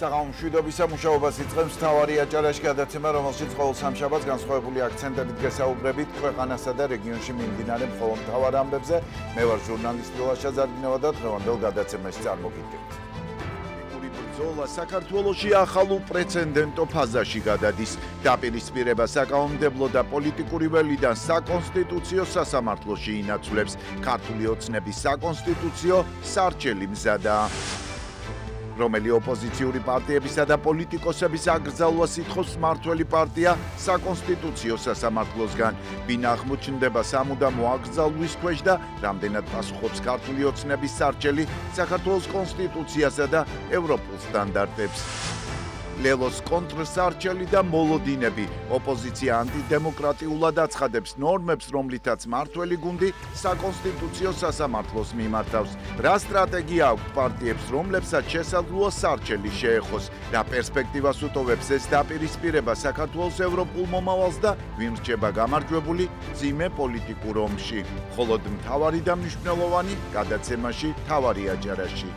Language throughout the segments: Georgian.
საღამო მშვიდობისა მუშაობას იწყებს მთავარი აჭარაში გადაცემა, რომელშიც ყოველ სამშაბათს განსხვავებული აქცენტებით გესაუბრებით ქვეყანასა და რეგიონში მიმდინარე მხოლოდ მთავარ ამბებზე. მე ვარ ჟურნალისტ ილაშა ზარგინევა და დღევანდელ გადაცემაში წარმოგიდგენთ. ბრძოლა საქართველოში ახალ უპრეცედენტო ფაზაში გადადის. დაპირისპირება საკანონმდებლო და პოლიტიკური ველიდან საკონსტიტუციო სასამართლოში ინაცვლებს. ქართული ოცნების საკონსტიტუციო სარჩელი მზადაა. რომელი ოპოზიციური პარტიებისა და პოლიტიკოსების აკრძალვას ითხოვს მმართველი პარტია საკონსტიტუციო სასამართლოსგან. ვინ აღმოჩნდება სამუდამო აკრძალვის ქვეშ და რამდენად პასუხობს ქართული ოცნების სარჩელი საქართველოს კონსტიტუციასა და ევროპულ სტანდარტებს. ლელოს კონტრსარჩელი და მოლოდინები. ოპოზიცია ანტიდემოკრატიულად აცხადებს ნორმებს, რომლითაც მმართველი გუნდი საკონსტიტუციო სასამართლოს მიმართავს. რა სტრატეგია აქვს პარტიებს, რომლებსაც შესაძლოა სარჩელი შეეხოს? რა პერსპექტივას უტოვებს ეს დაპირისპირება საქართველოს ევროპულ მომავალს და ვინ რჩება გამარჯვებული მძიმე პოლიტიკურ ომში? მხოლოდ მთავარი და მნიშვნელოვანი გადაცემაში თავარი აჭარაში.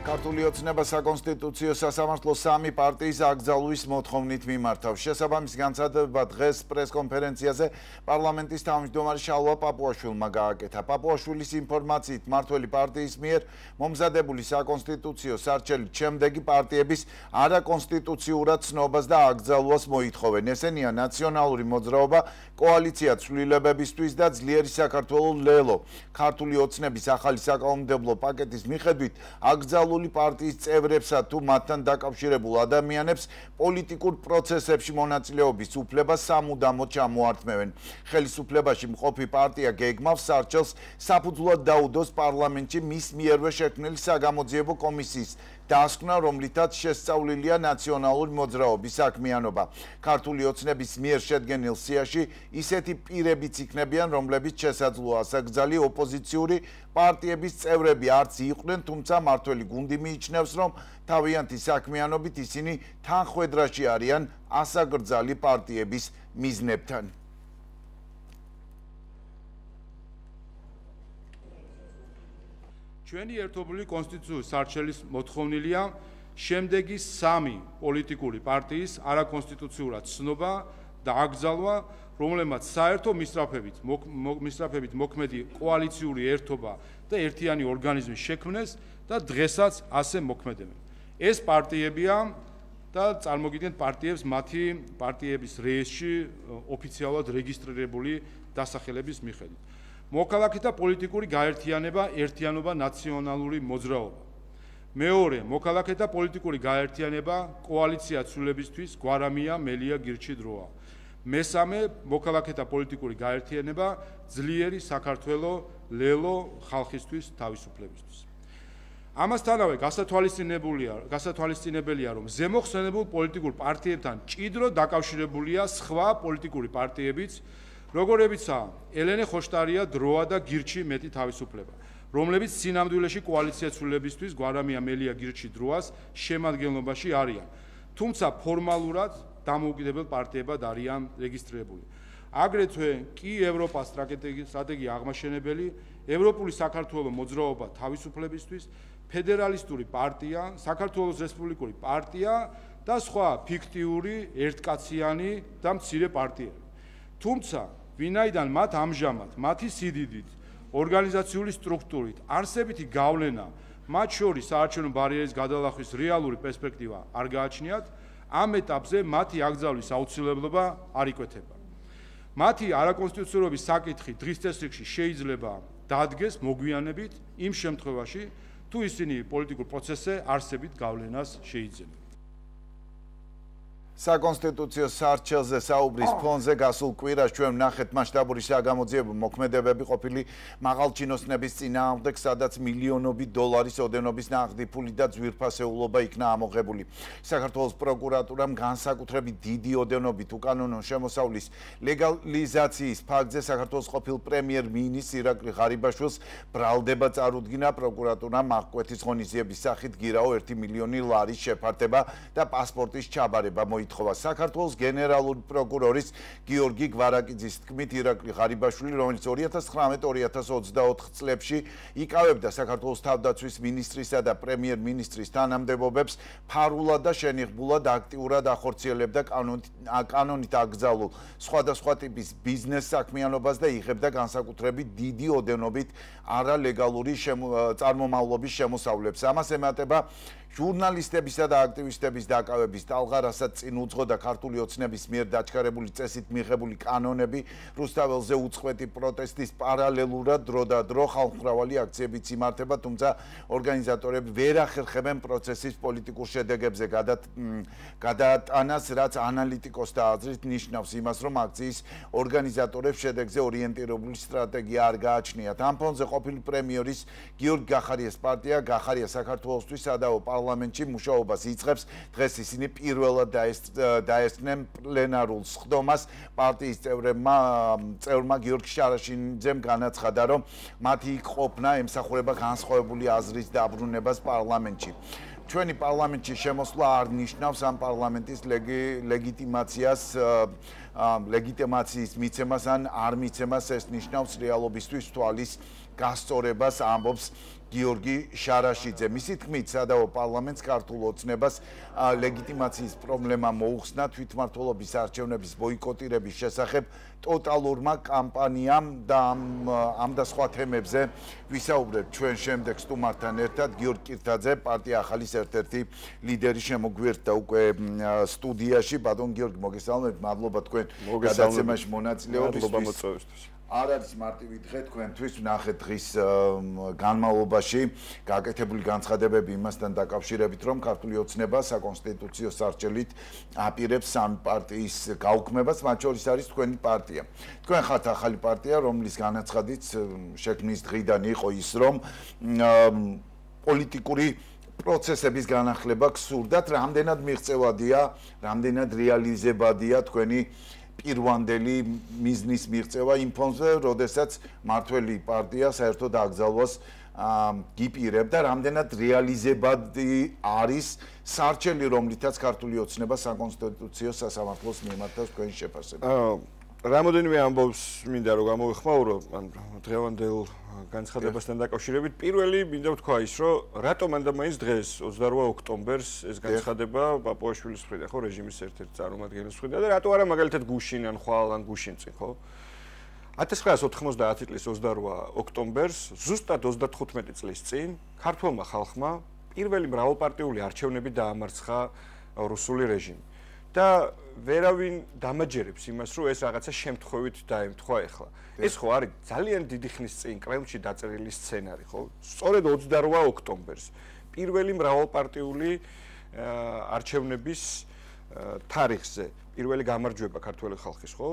ქართული ოცნება საკონსტიტუციო სასამართლოს სამი პარტიის აკრძალვის მოთხოვნით მიმართავს. შესაბამის განცხადება დღეს პრესკონფერენციაზე პარლამენტის თავმჯდომარე შალვა პაპუაშვილმა გააკეთა. პაპუაშვილის ინფორმაციით მმართველი პარტიის მიერ მომზადებული საკონსტიტუციო სარჩელი შემდეგი პარტიების არაკონსტიტუციურად ცნობას და აკრძალვას მოითხოვენ. ესენია ნაციონალური მოძრაობა, კოალიცია ცვლილებებისთვის და ძლიერი საქართველო ლელო. ქართული ოცნების ახალი საკანონმდებლო პაკეტის მიხედვით აკრძალვა პარტიის წევრებსა თუ მათთან დაკავშირებულ ადამიანებს პოლიტიკურ პროცესებში მონაწილეობის უფლება სამუდამოდ ჩამოართმევენ. ხელისუფლებაში მყოფი პარტია გეგმავს სარჩელს საფუძვლად დაუდოს პარლამენტში მის მიერვე შექმნილი საგამოძიებო კომისიის დასკვნა, რომლითაც შესწავლილია ნაციონალური მოძრაობის საქმიანობა. ქართული ოცნების მიერ შედგენილ სიაში ისეთი პირებიც იქნებიან, რომლებიც შესაძლოა ასაკრძალი ოპოზიციური პარტიების წევრები არც იყვნენ, თუმცა მმართველი გუნდი მიიჩნევს, რომ თავიანთი საქმიანობით ისინი თანხვედრაში არიან ასაკრძალი პარტიების მიზნებთან. ჩვენი ერთობლივი კონსტიტუციის სარჩელის მოთხოვნილია შემდეგი სამი პოლიტიკური პარტიის არაკონსტიტუციურად ცნობა და აკრძალვა, რომლებმაც საერთო მისწრაფებით მოქმედი კოალიციური ერთობა და ერთიანი ორგანიზმი შექმნეს და დღესაც ასე მოქმედებენ. ეს პარტიებია და წარმოგიდგენთ პარტიებს მათი პარტიების რეესტრში ოფიციალურად რეგისტრირებული დასახელების მიხედვით. მოქალაქეთა პოლიტიკური გაერთიანება, ერთიანობა, ნაციონალური მოძრაობა. მეორე, მოქალაქეთა პოლიტიკური გაერთიანება, კოალიცია ცვლილებისთვის, გვარამია, მელია, გირჩი, დროა. მესამე, მოქალაქეთა პოლიტიკური გაერთიანება, ძლიერი საქართველო, ლელო, ხალხისთვის, თავისუფლებისთვის. ამასთანავე გასათვალისწინებელია, რომ ზემოხსენებულ პოლიტიკურ პარტიებთან მჭიდროდ დაკავშირებულია სხვა პოლიტიკური პარტიებიც, როგორებიცაა ელენე ხოშტარია, დროა და გირჩი, მეტი თავისუფლება, რომლებიც სინამდვილეში კოალიცია ცვლილებისთვის, გვარამია, მელია, გირჩი, დროას შემადგენლობაში არიან, თუმცა ფორმალურად დამოუკიდებელ პარტიებად არიან რეგისტრირებული. აგრეთვე კი ევროპას სტრატეგია აღმაშენებელი, ევროპული საქართველოს მოძრაობა თავისუფლებისთვის, ფედერალისტური პარტია, საქართველოს რესპუბლიკური პარტია და სხვა ფიქტიური, ერთკაციანი და მცირე პარტიები. თუმცა ვინაიდან მათ ამჟამად მათი სიდიდით, ორგანიზაციული სტრუქტურით, არსებითი გავლენა მათ შორის საარჩევნო ბარიერის გადალახვის რეალური პერსპექტივა არ გააჩნიათ, ამ ეტაპზე მათი აკრძალვის აუცილებლობა არ იკვეთება. მათი არაკონსტიტუციურობის საკითხი დღის წესრიგში შეიძლება დადგეს მოგვიანებით იმ შემთხვევაში, თუ ისინი პოლიტიკურ პროცესზე არსებით გავლენას შეიძენენ. საკონსტიტუციო სარჩელზე საუბრის ფონზე გასულ კვირას ჩვენ ვნახეთ მასშტაბური საგამოძიებო მოქმედებები ყოფილი მაღალჩინოსნების წინააღმდეგ, სადაც მილიონობით დოლარის ოდენობის ნაღდი ფული და ძვირფასეულობა იქნა ამოღებული. საქართველოს პროკურატურამ განსაკუთრებით დიდი ოდენობით უკანონო შემოსავლის ლეგალიზაციის ფაქტზე საქართველოს ყოფილ პრემიერ-მინისტრ ირაკლი ღარიბაშვილს ბრალდება წარუდგინა. პროკურატურამ აღკვეთის ღონისძიების სახით გირაო 1 მილიონი ლარის შეფართება და პასპორტის ჩაბარება ითხოვა. საქართველოს გენერალური პროკურორის გიორგი გვარაკიძის თქმით, ირაკლი ღარიბაშვილი, რომელიც 2019-2024 წლებში იკავებდა საქართველოს თავდაცვის მინისტრისა და პრემიერ-მინისტრის თანამდებობებს, ფარულად და შენიღბულად აქტიურად ახორციელებდა კანონით აკრძალულ სხვადასხვა ტიპის ბიზნეს საქმიანობას და იღებდა განსაკუთრებით დიდი ოდენობით არალეგალური წარმომავლობის შემოსავლებს. ამას ემატება ჟურნალისტებისა და აქტივისტების დაკავების ტალღა, რასაც წინ უძღოდა ქართული ოცნების მიერ დაჩქარებული წესით მიღებული კანონები, რუსთაველზე უწყვეტი პროტესტის პარალელურად დრო და დრო ხალხმრავალი აქციებიც იმართება, თუმცა ორგანიზატორები ვერ ახერხებენ პროცესის პოლიტიკურ შედეგებზე გადაატანას, რაც ანალიტიკოსთა აზრით ნიშნავს იმას, რომ აქციის ორგანიზატორებს შედეგზე ორიენტირებული სტრატეგია არ გააჩნიათ. ამ ფონზე ყოფილი პრემიერის გიორგი გახარიას პარტია გახარია საქართველოსთვის სადაო პარლამენტში მუშაობას იწყებს. დღეს ისინი პირველად დაესწრნენ პლენარულ სხდომას. პარტიის წევრმა გიორგი შარაშინიძემ განაცხადა, რომ მათი ყოფნა ემსახურება განსხვავებული აზრის დაბრუნებას პარლამენტში. ჩვენი პარლამენტში შემოსვლა არ ნიშნავს ამ პარლამენტის ლეგიტიმაციის მიცემას ან არ მიცემას, ეს ნიშნავს რეალობისთვის თვალის გასწორებას, ამბობს გიორგი შარაშიძე. მისი თქმით, სადაო პარლამენტს ქართულ ოცნებას ლეგიტიმაციის პრობლემა მოუხსნა თვითმმართველობის არჩევნების ბოიკოტირების შესახებ ტოტალურმა კამპანიამ და ამ და სხვა თემებზე ვისაუბრებთ ჩვენ შემდეგ სტუმართან ერთად. გიორგი კირთაძე, პარტია ახალის ერთ-ერთი ლიდერი შემოგვიერთდა უკვე სტუდიაში. ბატონ გიორგი, მოგესალმებით, მადლობა თქვენ გადაცემაში მონაწილეობისთვის. არ არის მარტივი დღე თქვენთვის, ვნახეთ დღის განმავლობაში გაკეთებული განცხადებები იმასთან დაკავშირებით, რომ ქართული ოცნება საკონსტიტუციო სარჩელით აპირებს სამი პარტიის გაუქმებას, მათ შორის არის თქვენი პარტია. თქვენ ხართ ახალი პარტია, რომლის განაცხადიც შექმნის დღიდან იყო ის, რომ პოლიტიკური პროცესების განახლება გსურდათ, რამდენად მიღწევადია, რამდენად რეალიზებადია თქვენი პირვანდელი მიზნის მიღწევა იმ ფონზე, როდესაც მართველი პარტია საერთოდ აკრძალვას გიპირებდა, რამდენად რეალიზებადი არის სარჩელი, რომლითაც ქართული ოცნება საკონსტიტუციო სასამართლოს მიემართავს თქვენი შეფასება. რამოდენიმე ამბობს მინდა რომ გამოვიხმაურო, ან დღევანდელ განცხადებასთან დაკავშირებით. პირველი მინდა ვთქვა ის, რომ რატომ მანდა მაინც დღეს 28 ოქტომბერს ეს განცხადება პაპუაშვილის მხრიდან, ხო, რეჟიმის ერთ-ერთი წარმომადგენლის მხრიდან და რატო არა მაგალითად გუშინ ან ხვალ ან გუშინ წინ, ხო? 1990 წლის 28 ოქტომბერს, ზუსტად 35 წლის წინ, ქართულმა ხალხმა პირველი მრავალპარტიული არჩევნები დაამარცხა რუსული რეჟიმი. და ვერავინ დამაჯერებს იმას, რომ ეს რაღაცა შემთხვევით დაემთხვა ახლა. ეს ხო არის ძალიან დიდი ხნის წინ კრემლში დაწერილი სცენარი, ხო? სწორედ 28 ოქტომბერს პირველი მრავალპარტიული არჩევნების თარიღზე პირველი გამარჯვება ქართველი ხალხის, ხო?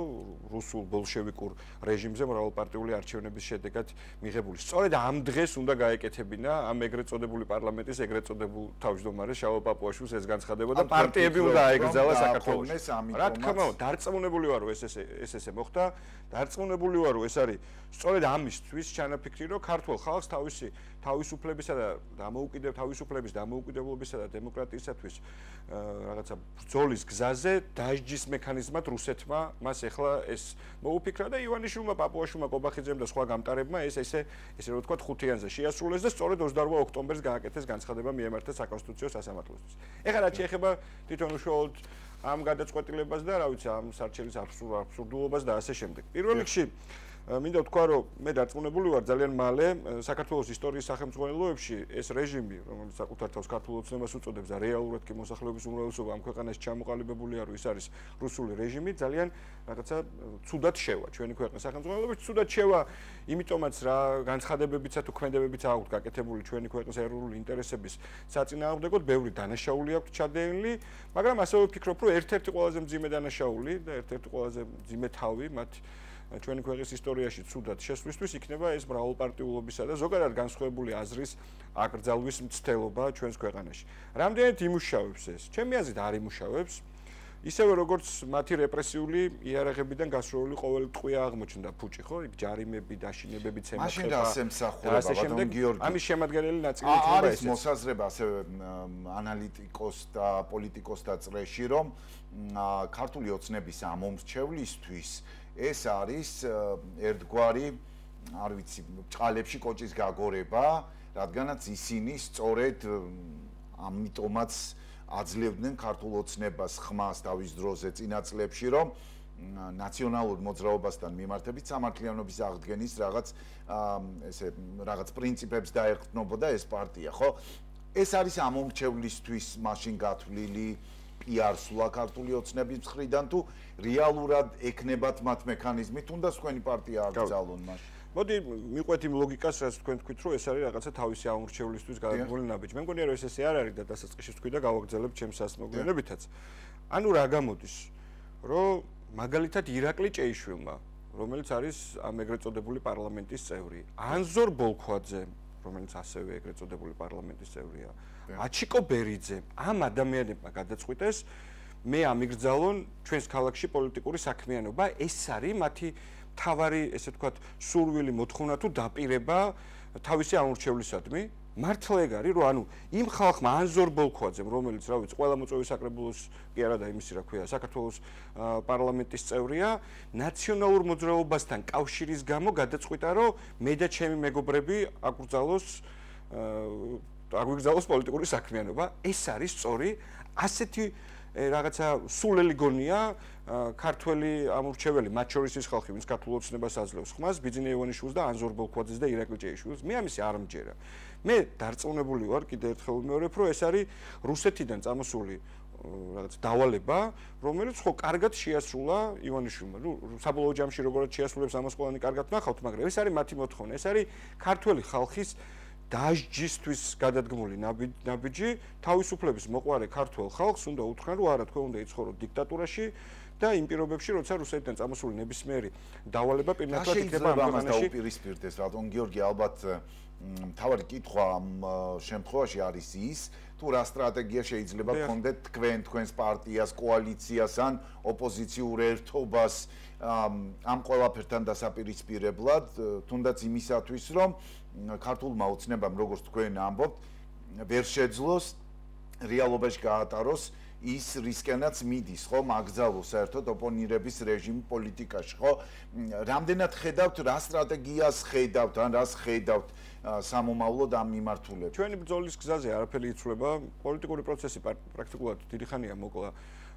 რუსულ ბოლშევიკურ რეჟიმზე მრავალპარტიული არჩევნების შედეგად მიღებული. სწორედ ამ დღეს უნდა გაეკეთებინა ამ ეგრეთ წოდებული პარლამენტის ეგრეთ წოდებულ თავმჯდომარეს შალვა პაპუაშვილს ეს განცხადება და პარტიები უნდა აეკრძალა საქართველოში. რა თქმა უნდა, დარწმუნებული ვარო ეს ესე მოხდა, დარწმუნებული ვარო ეს არის სწორედ ამისთვის ჩანაფიქრი, რომ ქართულ ხალხს თავისუფლებისა და თავისუფლების დამოუკიდებლობისა და დემოკრატიისათვის რაღაცა ბრძოლის გზაზე დაждის მექანიზმად რუსეთმა მას ეხლა ეს მოუფიქრა და ივანიშვილმა, პაპუაშვილმა, კობახიძემ და სხვა გამტარებმა ეს ესე რომ ვთქვათ ხუთიანზე შეასრულეს და სწორედ 28 ოქტომბერს გააკეთეს განცხადება მიემართეს საკონსტიტუციო სასამართლოსთვის. ეხლა რაც შეეხება თვითონ უშუალოდ ამ გადაწყვეტილებას და რა ვიცი ამ სარჩელის აბსურდულობას და ასე შემდეგ. პირველ რიგში მინდა ვთქვა, რომ მე დარწმუნებული ვარ ძალიან მალე საქართველოს ისტორიის სახელმძღვანელოებში ეს რეჟიმი, რომელიც საკუთარ თავს ქართულ ოცნებას უწოდებს და რეალურად კი მოსახლეობის უმრავლესობა ამ ქვეყანაში ჩამოყალიბებულია, რომ ის არის რუსული რეჟიმი, ძალიან რაღაცა ცუდად შევა ჩვენი ქვეყნის სახელმძღვანელოებში, ცუდად შევა, იმიტომაც რა განცხადებებიცა თუ ქმედებებიც აქვთ გაკეთებული ჩვენი ქვეყნის ეროვნული ინტერესების საწინააღმდეგოდ, ბევრი დანაშაული აქვთ ჩადენილი, მაგრამ ასევე ვფიქრობ, რომ ერთ-ერთი ყველაზე მძიმე დანაშაული და ერთ-ერთი ყველაზე მძიმე თავი მათ ჩვენი ქვეყნის ისტორიაში ცუდად შესვლისთვის იქნება ეს მრავალპარტიულობისა და ზოგადად განსხვავებული აზრის აკრძალვის მცდელობა ჩვენს ქვეყანაში. რამდენად იმუშავებს ეს? ჩემი აზრით არ იმუშავებს. ისევე როგორც მათი რეპრესიული იარაღებიდან გასროლული ყოველი ტყვია აღმოჩნდა ფუჭი, ხო? იქ ჯარიმები, დაშინებებიც ემატება. მაშინ რა ასემსახურება, ბატონ გიორგი? ამის შემადგენელი ნაწილი იქნება არის მოსაზრება ასევე ანალიტიკოს და პოლიტიკოსთა წრეში, რომ ქართული ოცნების ამომრჩევლისთვის ეს არის ერთგვარი, არ ვიცი, ჭყალებში კოჭის გაგორება, რადგანაც ისინი სწორედ ამიტომაც აძლევდნენ ქართულ ოცნებას ხმას თავის დროზე წინა წლებში, რომ ნაციონალურ მოძრაობასთან მიმართებით სამართლიანობის აღდგენის რაღაც პრინციპებს დაეყრდნობოდა ეს პარტია, ხო? ეს არის ამომრჩევლისთვის მაშინ გათვლილი პიარსულა ქართული ოცნების მხრიდან თუ რეალურად ექნებათ მათ მექანიზმი, თუნდაც თქვენი პარტია აკრძალონ მაშინ. მოდი მიყვეთ იმ ლოგიკას, რაც თქვენ თქვით, რომ ეს არის რაღაცა თავისი ამომრჩევლისთვის გადადგმული ნაბიჯი. მე მგონი რომ ეს ესე არ არის და დასაწყისში თქვი და გავაგრძელებ ჩემს სასმოგვიანებითაც. ანუ რა გამოდის, რომ მაგალითად ირაკლი ჭეიშვილმა, რომელიც არის ამ ეგრეთ წოდებული პარლამენტის წევრი, ანზორ ბოლქვაძე, რომელიც ასევე ეგრეთ წოდებული პარლამენტის წევრია, აჩიკო ბერიძე, ამ ადამიანებმა გადაწყვიტეს მე ამიგრძალონ ჩვენს ქალაქში პოლიტიკური საქმიანობა, ეს არის მათი თავარი, ესე ვთქვათ, სურვილი, მოთხოვნა თუ დაპირება თავისი ამორჩევლისადმი. მართლა ეგ არის, რომ ანუ იმ ხალხმა ანზორ ბოლქვაძემ, რომელიც, რა ვიცი, ყველა მოწვევის საკრებულოს კი არა და იმისი რა ქვია, საქართველოს პარლამენტის წევრია, ნაციონალურ მოძრაობასთან კავშირის გამო გადაწყვიტა, რომ მე და ჩემი მეგობრები აგვიგზავნოს პოლიტიკური საქმიანობა. ეს არის სწორი, ასეთი რაღაცა სულელი გონია ქართველი ამორჩეველი, მათ შორის ის ხალხი, ვინც ქართულ ოცნებას აძლევს ხმას, ბიძინა ივანიშვილს და ანზორ ბოლქვაძეს და ირაკლი ჭეიშვილს. მე ამისი არ მჯერა. მე დარწმუნებული ვარ, კიდევ ერთხელ ვიმეორებ, რომ ეს არის რუსეთიდან წამოსული რაღაც დავალება, რომელიც ხო კარგად შეასრულა ივანიშვილმა. ნუ საბოლოო ჯამში როგორად შეასრულებს ამას ყველანი კარგად ნახავთ, მაგრამ ეს არის მათი მოთხოვნა. ეს არის ქართველი ხალხის დაჟჯისთვის გადადგმული ნაბიჯი, თავისუფლების მოყვარე ქართველ ხალხს უნდა უთხრან, რომ არა, თქვენ უნდა იცხოვროთ დიქტატურაში და იმ პირობებში, როცა რუსეთიდან წამოსული ნებისმიერი დავალება პირნათლად იქნება ამ ქვეყანაში. და უპირისპირდეს, ბატონ გიორგი, ალბათ თავარი კითხვა ამ შემთხვევაში არის ის, თუ რა სტრატეგია შეიძლება გქონდეთ თქვენს პარტიას, კოალიციას ან ოპოზიციურ ერთობას ამ ყველაფერთან დასაპირისპირებლად, თუნდაც იმისათვის, რომ ქართულმა ოცნებამ, როგორც თქვენ ამბობთ, ვერ შეძლოს რეალობაში გაატაროს ის რისკენაც მიდის, ხო, მაგზალოს საერთოდ ოპონირების რეჟიმ პოლიტიკაში, ხო? რამდენად ხედავთ, რა სტრატეგიას ხედავთ, ან რას ხედავთ სამომავლოდ ამ მიმართულებით? ჩვენი ბრძოლის გზაზე არაფერი იცვლება, პოლიტიკური პროცესი პრაქტიკულად დიდი ხანია მოკლა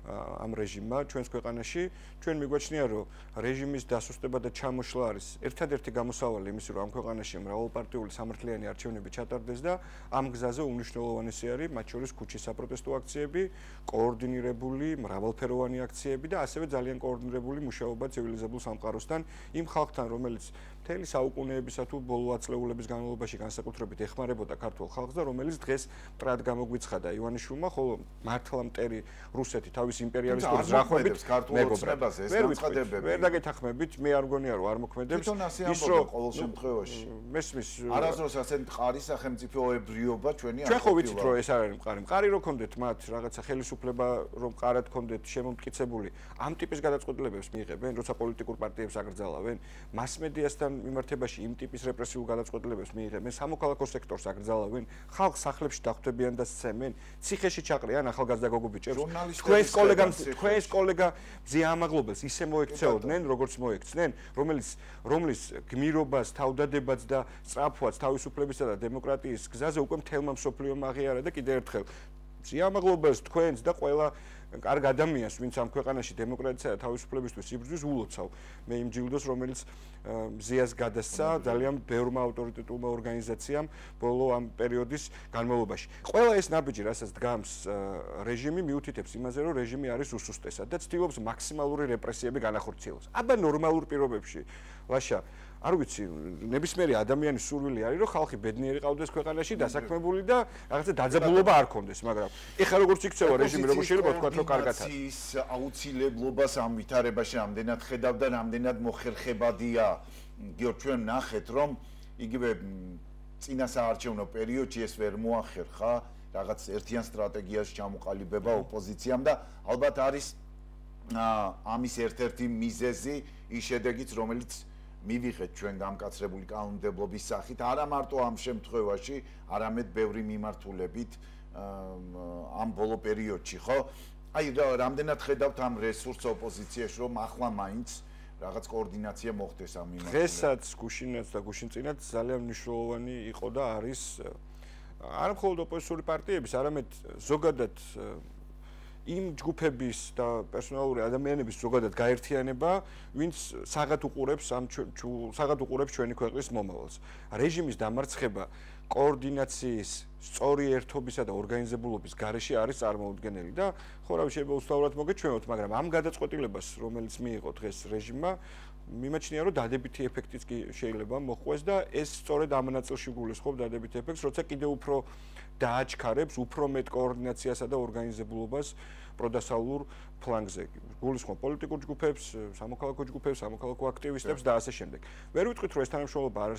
ამ რეჟიმმა ჩვენს ქვეყანაში. ჩვენ მიგვაჩნია, რომ რეჟიმის დასუსტება და ჩამოშლა არის ერთადერთი გამოსავალი იმისი, რომ ამ ქვეყანაში მრავალპარტიული სამართლიანი არჩევნები ჩატარდეს და ამ გზაზე უმნიშვნელოვანესი არის მათ შორის ქუჩის საპროტესტო აქციები, კოორდინირებული, მრავალფეროვანი აქციები და ასევე ძალიან კოორდინირებული მუშაობა ცივილიზებულ სამყაროსთან იმ ხალხთან, რომელიც მთელი საუკუნეებისა თუ ბოლო ათწლეულების განმავლობაში განსაკუთრებით ეხმარებოდა ქართულ ხალხს და რომელიც დღეს მტრად გამოგვიცხადა ივანიშვილმა, ხოლო მართლა მტერი რუსეთი თავის იმპერიალისტურ ზრახვებით ქართულ ოცნებას ეს განცხადებები. ვერ დაგეთანხმებით, მე არ მგონია რომ არ მოქმედებს. ის რომ ყოველ შემთხვევაში მესმის არასდროს ასეთ მყარი სახელმწიფოებრიობა ჩვენი ჩვენ ხო ვიცით რომ ეს არ არის მყარი. მყარი რო ქონდეთ მათ რაღაცა ხელისუფლება რომ მყარად ქონდეთ შემომტკიცებული, ამ ტიპის გადაწყვეტილებებს მიიღებენ, როცა პოლიტიკურ პარტიებს აკრძალავენ, მასმედიასთან მიმართებაში იმ ტიპის რეპრესიულ გადაწყვეტილებებს მიიღებენ, სამოქალაქო სექტორს აკრძალავენ, ხალხს სახლებში დახვდებიან და სცემენ, ციხეში ჩაყრიან ახალგაზრდა გოგობიჭებს. თქვენს კოლეგა მზია ამაღლობელს ისე მოექცეოდნენ, როგორც მოექცნენ, რომლის გმირობას, თავდადებას და სწრაფვას თავისუფლებისა და დემოკრატიის გზაზე უკვე მთელმა მსოფლიომ აღიარა და კიდევ ერთხელ მზია ამაღლობელს თქვენს და ყველა კარგ ადამიანს, ვინც ამ ქვეყანაში დემოკრატიისა და თავისუფლებისთვის იბრძვის, ულოცავ. მე იმ ჯილდოს, რომელიც მზიას გადასცა ძალიან ბევრმა ავტორიტეტულმა ორგანიზაციამ ბოლო ამ პერიოდის განმავლობაში. ყველა ეს ნაბიჯი, რასაც დგამს რეჟიმი, მიუთითებს იმაზე, რომ რეჟიმი არის უსუსტესად და ცდილობს მაქსიმალური რეპრესიები განახორციელოს. აბა ნორმალურ პირობებში, ლაშა, არ ვიცი, ნებისმიერი ადამიანის სურვილი არის, რომ ხალხი ბედნიერი ყავდეს ქვეყანაში, დასაქმებული და რაღაცა დაძაბულობა არ ქონდეს, მაგრამ ეხლა როგორც იქცევა რეჟიმი, როგორ შეიძლება თქვა, რომ კარგად არის. ის აუცილებლობას ამ ვითარებაში ამდენად ხედავ და რამდენად მოხერხებადია. გიორგი, ჩვენ ნახეთ, რომ იგივე წინა საარჩევნო პერიოდში ეს ვერ მოახერხა, რაღაც ერთიან სტრატეგიაში ჩამოყალიბება ოპოზიციამ და ალბათ არის ამის ერთ-ერთი მიზეზი ის შედეგიც, რომელიც მივიღეთ ჩვენ გამკაცრებული კანონმდებლობის სახით, არა მარტო ამ შემთხვევაში, არამედ ბევრი მიმართულებით ამ ბოლო პერიოდში, ხო? აი, რამდენად ხედავთ ამ რესურს ოპოზიციაში, რომ ახლა მაინც რაღაც კოორდინაცია მოხდეს ამ მიმართულებით? დღესაც გუშინაც და გუშინწინაც ძალიან მნიშვნელოვანი იყო და არის არა მხოლოდ ოპოზიციური პარტიების, არამედ ზოგადად იმ ჯგუფების და პერსონალური ადამიანების ზოგადად გაერთიანება, ვინც საღად უყურებს ჩვენი ქვეყნის მომავალს. რეჟიმის დამარცხება კოორდინაციის, სწორი ერთობისა და ორგანიზებულობის გარეშე არის წარმოუდგენელი და ხო რა შეიძლება უსწავლად მოგეჩვენოთ, მაგრამ ამ გადაწყვეტილებას, რომელიც მიიღო დღეს რეჟიმმა, მიმაჩნია, რომ დადებითი ეფექტიც კი შეიძლება მოხდეს და ეს სწორედ ამ ნაწილში გულისხმობს დადებითი ეფექტს, როცა კიდევ უფრო დააჩქარებს უფრო მეტ კოორდინაციასა და ორგანიზებულობას პროდასალურ ფლანგზე. გულისხმობ პოლიტიკურ ჯგუფებს, სამოქალაქო ჯგუფებს, სამოქალაქო აქტივისტებს და ასე შემდეგ. ვერ ვიტყვით, რომ ეს თანამშრომლობა არ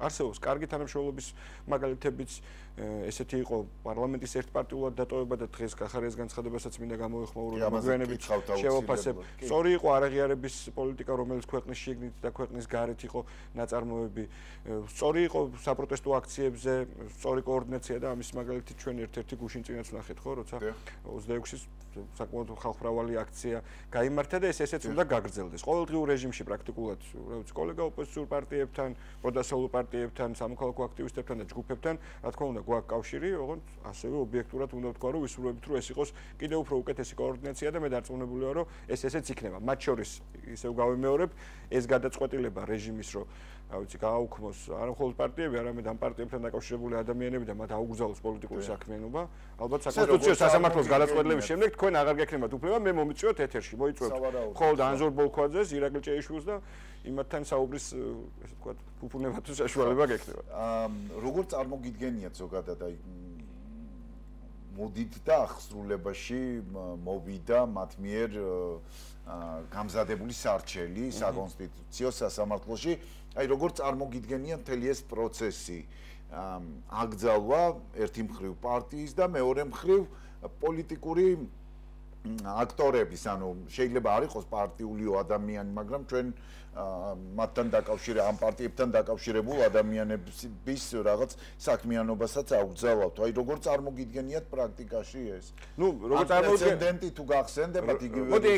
არსებობს კარგი თანამშრომლობის მაგალითებიც, ესეთი იყო პარლამენტის ერთპარტიულად დატოვება და დღეს გახარეს განცხადებასაც მინდა გამოვიხმაურო და მოგვიანებით შევაფასებ. სწორი იყო არაღიარების პოლიტიკა, რომელიც ქვეყნის შიგნით და ქვეყნის გარეთ იყო ნაწარმოები. სწორი იყო საპროტესტო აქციებზე, სწორი კოორდინაცია და ამის მაგალითი ჩვენ ერთ-ერთი გუშინ წინაც ვნახეთ, ხო, როცა 26-ის საკმაოდ ხალხმრავალი აქცია გაიმართა და ესეც უნდა გაგრძელდეს. ყოველდღიურ რეჟიმში პრაქტიკულად, რა ვიცი, კოლეგა ოპოზიციურ პარტიებთან, პროდასალურ პარტიებთან, სამოქალაქო აქტივისტებთან და ჯგუფებთან, რა თქმა უნდა, გვაქვს კავშირი, ოღონდ ასევე ობიექტურად უნდა ვთქვა, რომ ვისურვებთ, რომ ეს იყოს კიდევ უფრო უკეთესი კოორდინაცია და მე დარწმუნებული ვარ, რომ ესეც იქნება. მათ შორის ისევ გავიმეორებ, ეს გადაწყვეტილება რეჟიმის, რომ რა ვიცი, გააუქმოს არა მხოლოდ პარტიები, არამედ ამ პარტიებთან დაკავშირებული ადამიანები და მათ აუგზავნოს პოლიტიკური საქმიანობა. ალბათ საკონსტიტუციო სასამართლოს გადაწყვეტილების შემდეგ თქვენ აღარ გექნებათ უფლება, მე მომიწვიოთ ეთერში, მოიწვევთ მხოლოდ ანზორ ბოლქვაძეს, ირაკლი ჭეიშვილს და იმათთან საუბრის, ესე ვთქვათ, ფუფუნებათვის საშუალება გექნებათ. როგორ წარმოგიდგენიათ ზოგადად აი მოდით და აღსრულებაში მოვიდა მათ მიერ გამზადებული სარჩელი საკონსტიტუციო სასამართლოში, აი როგორ წარმოგიდგენიათ მთელი ეს პროცესი აკრძალვა ერთი მხრივ პარტიის და მეორე მხრივ პოლიტიკური აქტორების, ანუ შეიძლება არ იყოს პარტიულიო ადამიანი, მაგრამ ჩვენ მათთან ამ პარტიებთან დაკავშირებულ ადამიანების რაღაც საქმიანობასაც აუგზავნავთ. აი როგორ წარმოგიდგენიათ პრაქტიკაში ეს? ნუ როგორ პრეცედენტი თუ გახსენდებათ იგივე მოდი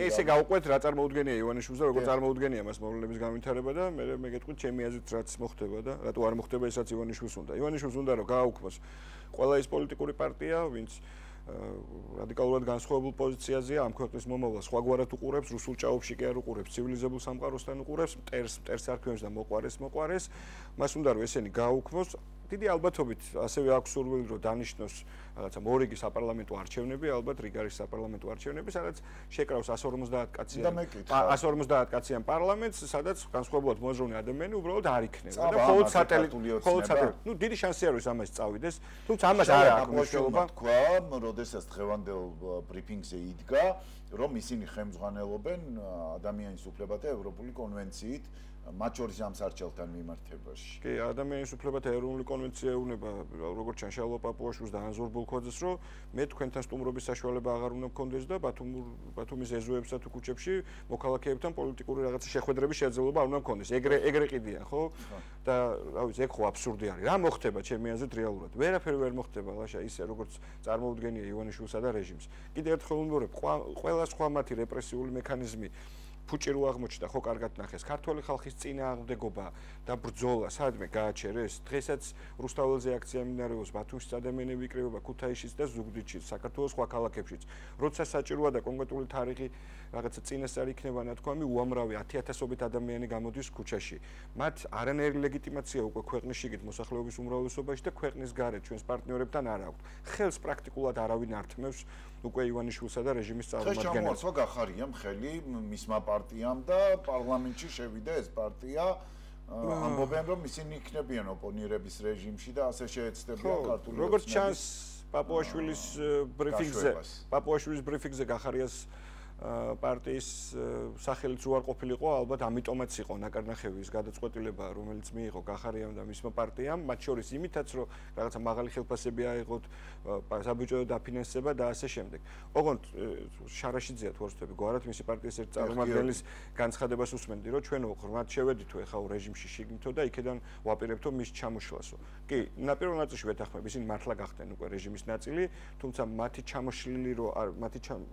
ესე გავყვეთ რა წარმოუდგენია ივანიშვილს და როგორ წარმოუდგენია მას მოვლენების განვითარება და მე გეტყვით ჩემი აზრით რაც მოხდება და რატო არ მოხდება ესაც ივანიშვილს უნდა. ივანიშვილს უნდა რომ გააუქმოს ყველა ის პოლიტიკური პარტია, ვინც რადიკალურად განსხვავებულ პოზიციაზეა ამ ქვეყნის მომავალს სხვაგვარად უყურებს, რუსულ ჭაობში კი არ უყურებს, ცივილიზებულ სამყაროსთან უყურებს, მტერს არქმევს და მოყვარეს, მას უნდა რომ ესენი გააუქმოს. დიდი ალბათობით ასევე აქვს სურვილი რომ დანიშნოს რაღაცა მორიგი საპარლამენტო არჩევნები, ალბათ რიგარის საპარლამენტო არჩევნები, სადაც შეკრავს 150 კაციან პარლამენტს, სადაც განსხვავებულად მოაზროვნე ადამიანი უბრალოდ არ იქნება და მხოლოდ სატელიტ. ნუ დიდი შანსია რომ ამას წავიდეს, თუმცა ამას არ აქვს მნიშვნელობა. თქვა, როდესაც დღევანდელ ბრიფინგზე იდგა, რომ ისინი ხელმძღვანელობენ ადამიანის უფლებათა ევროპული კონვენციით მათ შორის ამ სარჩელთან მიმართებაში. კი, ადამიანის უფლებათა ეროვნული კონვენცია ეუბნება როგორც ჩანს შალვა პაპუაშვილს და ანზორ ბოლქვაძეს, რომ მე თქვენთან სტუმრობის საშუალება აღარ უნდა მქონდეს და ბათუმის ეზოებსა თუ ქუჩებში მოქალაქეებთან პოლიტიკური რაღაცა შეხვედრების შეძლებობა არ უნდა მქონდეს. ეგრე ყიდიან, ხო? და რა ვიცი, ეგ ხო აბსურდი არის. რა მოხდება ჩემი აზრით რეალურად? ვერაფერი ვერ მოხდება, ლაშა, ისე როგორც წარმოუდგენია ივანიშვილსა და რეჟიმს. კიდევ ერთხელ ვუმბობ, ყველა სხვა მათი რეპრესიული მექანიზმი ფუჭირო აღმოჩნდა, ხო კარგად ნახეს. ქართველი ხალხის წინააღმდეგობა და ბრძოლა სადმე გააჩერეს. დღესაც რუსთაველზე აქცია მინარევოს, ბათუმშიც ადამიანები იკრიბება, ქუთაისშიც და ზუგდიდშიც, საქართველოს სხვა ქალაქებშიც. როცა საჭიროა და კონკრეტული თარიღი რაღაცა წინასწარ იქნება ნათქვამი, უამრავი 10,000-ობით ადამიანი გამოდის ქუჩაში. მათ არანაირი ლეგიტიმაცია უკვე ქვეყნის შიგნით მოსახლეობის უმრავლესობაში და ქვეყნის გარეთ ჩვენს პარტნიორებთან არ აქვთ. ხელს პრაქტიკულად არავინ ართმევს უკვე ივანიშვილსა და რეჟიმის წარმომადგენლებს. შემოაცვა გახარიამ ხელი მისმა პარტიამ და პარლამენტში შევიდა ეს პარტია. ამბობენ რომ ისინი იქნებიან ოპონირების რეჟიმში და ასე შეეცდებიან ქართული როგორც ჩანს პაპუაშვილის ბრიფინგზე გახარიას პარტიის სახელიც უარ ყოფილიყო, ალბათ ამიტომაც იყო ნაკარნახევი ის გადაწყვეტილება, რომელიც მიიღო გახარიამ და მისმა პარტიამ, მათ შორის იმითაც, რომ რაღაცა მაღალი ხელფასები აიღოთ, საბიუჯეტო დაფინანსება და ასე შემდეგ. ოღონდ შარაშიძეა თუ არ ვცდები, გვარად მისი პარტიის ერთ წარმომადგენლის განცხადებას უსმენდი, რომ ჩვენ ღრმად შევედითო ეხლა რეჟიმში შიგნითო და იქიდან ვაპირებთო მის ჩამოშლასო. კი, ნაპირულ ნაწილში ვეთანხმები, ისინი მართლა გახდნენ უკვე რეჟიმის ნაწილი, თუმცა მათი ჩამოშლილი რომ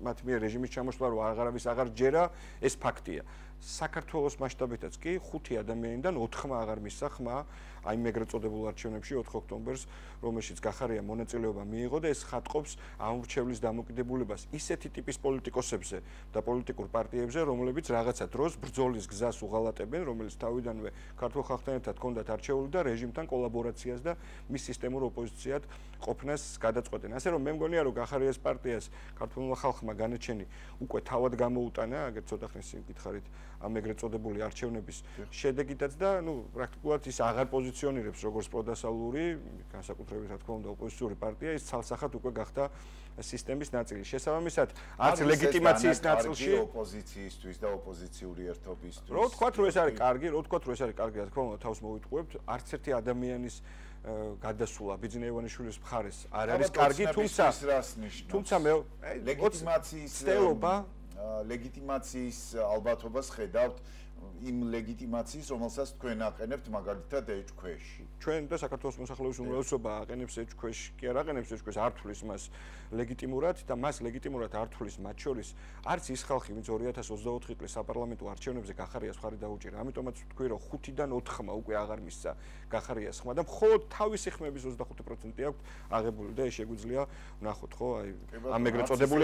მათ მიერ რეჟიმის ჩამოშლა რომ აღარავის აღარ ჯერა, ეს ფაქტია. საქართველოს მასშტაბითაც კი 5 ადამიანიდან 4-მა აღარ მისცა ხმა აი ეგრეთ წოდებულ არჩევნებში 4 ოქტომბერს, რომელშიც გახარია მონაწილეობა მიიღო და ეს ხატყობს ამურჩევლის დამოკიდებულებას ისეთი ტიპის პოლიტიკოსებზე და პოლიტიკურ პარტიებზე, რომლებიც რაღაცა დროს ბრძოლის გზას უღალატებენ, რომელიც თავიდანვე ქართულ ხალხთან ერთად ჰქონდათ არჩეული და რეჟიმთან კოლაბორაციას და მის სისტემურ ოპოზიციად ყოფნას გადაწყვეტენ. ასე რომ მე მგონია, რომ გახარიას პარტიას ქართულმა ხალხმა განაჩენი უკვე თავად გამოუტანა, აგერ ცოტა ხნის წინ გითხარით ამ ეგრეთ წოდებული არჩევნების შედეგითაც და პრაქტიკულად ის აღარ პოზიციონირებს როგორც პროდასალური, განსაკუთრებით რა თქმა უნდა ოპოზიციური პარტია, ის ცალსახად უკვე გახდა სისტემის ნაწილი. შესაბამისად, არც ლეგიტიმაციის ნაწილში ოპოზიციისთვის და ოპოზიციური ერთობისთვის. რო თქვათ, რომ ეს არის კარგი, რა თქმა უნდა, თავს მოვიტყუებთ, არც ერთი ადამიანის გადასულა ბიძინა ივანიშვილის მხარეს არ არის კარგი, თუმცა მე ლეგიტიმაციის ალბათობას ხედავთ იმ ლეგიტიმაციის, რომელსაც თქვენ აყენებთ მაგალითად ეჭქვეში. ჩვენ და საქართველოს მოსახლეობის უმრავლესობა აყენებს ეჭქვეში, კი არ აყენებს ეჭქვეში, არ თulis მას ლეგიტიმურად და მას ლეგიტიმურად არ თulis მათ შორის არც ის ხალხი, ვინც 2024 წლის საპარლამენტო არჩევნებზე გახარიას მხარი დაუჭირა. ამიტომაც ვთქვი, რომ 5-დან 4-მა უკვე აღარ მისცა გახარიას ხმა და მხოლოდ თავისი ხმების 25% აქვს აღებული და ეს შეგვიძლია ვნახოთ, ხო, აი ამ ეგრეთ წოდებული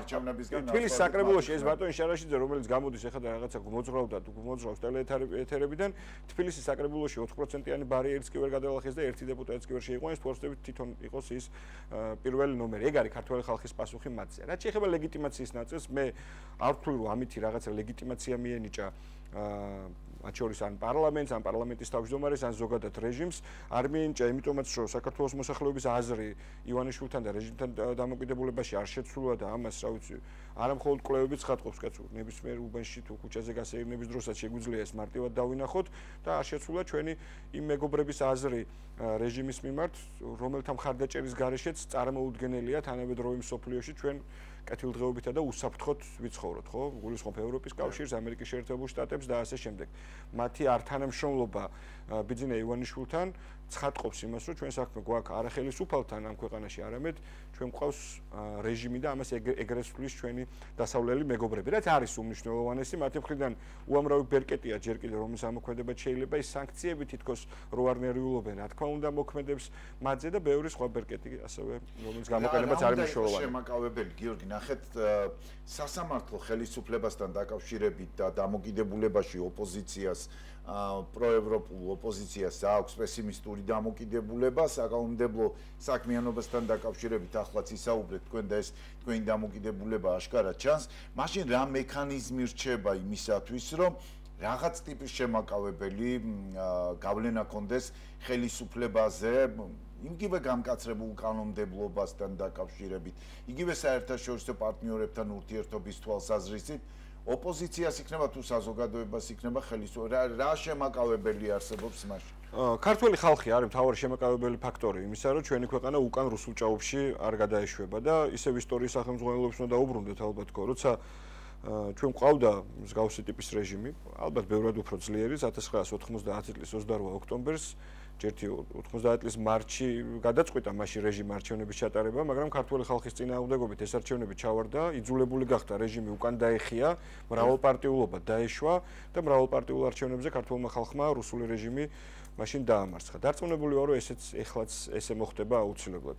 არჩევნებისგან თბილისის საკრებულოში ეს ბატონი შარაშიძე, რომელიც გამოდის ეხლა და რაღაცა მოძრაობს ტელეეთერებიდან, თბილისის საკრებულოში 4%-იანი ბარიერიც კი ვერ გადაალახეს და ერთი დეპუტატიც კი ვერ შეიყვანეს, თორსდებით თვითონ იყოს ის პირველი ნომერი. ეგ არის ქართველი ხალხის პასუხი მათზე. რაც შეეხება ლეგიტიმაციის ნაწილს, მე არ ვთვლი, რომ ამითი რაღაცა ლეგიტიმაცია მიენიჭა მათ შორის ან პარლამენტს, ან პარლამენტის თავმჯდომარეს, ან ზოგადად რეჟიმს არ მიენიჭა, იმიტომაც რომ საქართველოს მოსახლეობის აზრი ივანიშვილთან და რეჟიმთან დამოკიდებულებაში არ შეცვლა და ამას, რა ვიცი, არა მხოლოდ კვლევებიც ხატყობს, კაცო, ნებისმიერ უბანში თუ ქუჩაზე გასეირნების დროსაც შეგვიძლია ეს მარტივად დავინახოთ და არ შეცვლა ჩვენი იმ მეგობრების აზრი რეჟიმის მიმართ, რომელთა მხარდაჭერის გარეშეც წარმოუდგენელია თანამედროვე მსოფლიოში ჩვენ კეთილდღეობითა და უსაფრთხოდ ვიცხოვროთ, ხო? გულისხმობ ევროპის კავშირს, ამერიკის შეერთებულ შტატებს და ასე შემდეგ. მათი ართანამშრომლობა ბიძინა ივანიშვილთან ცხადყოფს იმას, რომ ჩვენ საქმე გვაქვს არა ხელისუფალთან ამ ქვეყანაში, არამედ ჩვენ გვყავს რეჟიმი და ამას ეგრეთ ვთვლის ჩვენი დასავლელი მეგობრები. რაც არის უმნიშვნელოვანესი, მათი მხრიდან უამრავი ბერკეტია ჯერ კიდევ რომლის ამოქმედებაც შეიძლება ის სანქციები თითქოს რო არ ნერვიულობენ, რა თქმა უნდა მოქმედებს მათზე და ბევრი სხვა ბერკეტი ასევე რომლის გამოყენებაც არის მნიშვნელოვანი. შემაკავებელი გიორგი, ნახეთ სასამართლო ხელისუფლებასთან დაკავშირებით და დამოკიდებულებაში ოპოზიციას პროევროპულ ოპოზიციას აქვს პესიმისტური დამოკიდებულება საკანონმდებლო საქმიანობასთან დაკავშირებით ახლაც ისაუბრეთ თქვენ და ეს თქვენი დამოკიდებულება აშკარად ჩანს. მაშინ რა მექანიზმი რჩება იმისათვის, რომ რაღაც ტიპის შემაკავებელი გავლენა კონდეს ხელისუფლებაზე იგივე გამკაცრებულ კანონმდებლობასთან დაკავშირებით, იგივე საერთაშორისო პარტნიორებთან ურთიერთობის თვალსაზრისით ოპოზიციას იქნება თუ საზოგადოებას იქნება ხელისუფლება რა შემაკავებელი არსებობს მაშინ? ქართველი ხალხი არის მთავარი შემაკავებელი ფაქტორი იმისა, რომ ჩვენი ქვეყანა უკან რუსულ ჭაობში არ გადაეშვება და ისევ ისტორიის სახელმძღვანელობს უნდა დაუბრუნდეთ ალბათ, როცა ჩვენ ყავდა მსგავსი ტიპის რეჟიმი, ალბათ ბევრად უფრო ძლიერი 1990 წლის 28 ოქტომბერს ჯერთი 90 წლის მარტში გადაწყვიტა მასში რეჟიმ არჩევნების ჩატარება, მაგრამ ქართველი ხალხის წინააღმდეგობით ეს არჩევნები ჩავარდა, იძულებული გახდა რეჟიმი უკან დაეხია, მრავალპარტიულობა დაეშვა და მრავალპარტიულ არჩევნებზე ქართველმა ხალხმა რუსული რეჟიმი მაშინ დაამარცხა. დარწმუნებული ვარ, რომ ესეც ეხლაც ესე მოხდება აუცილებლად.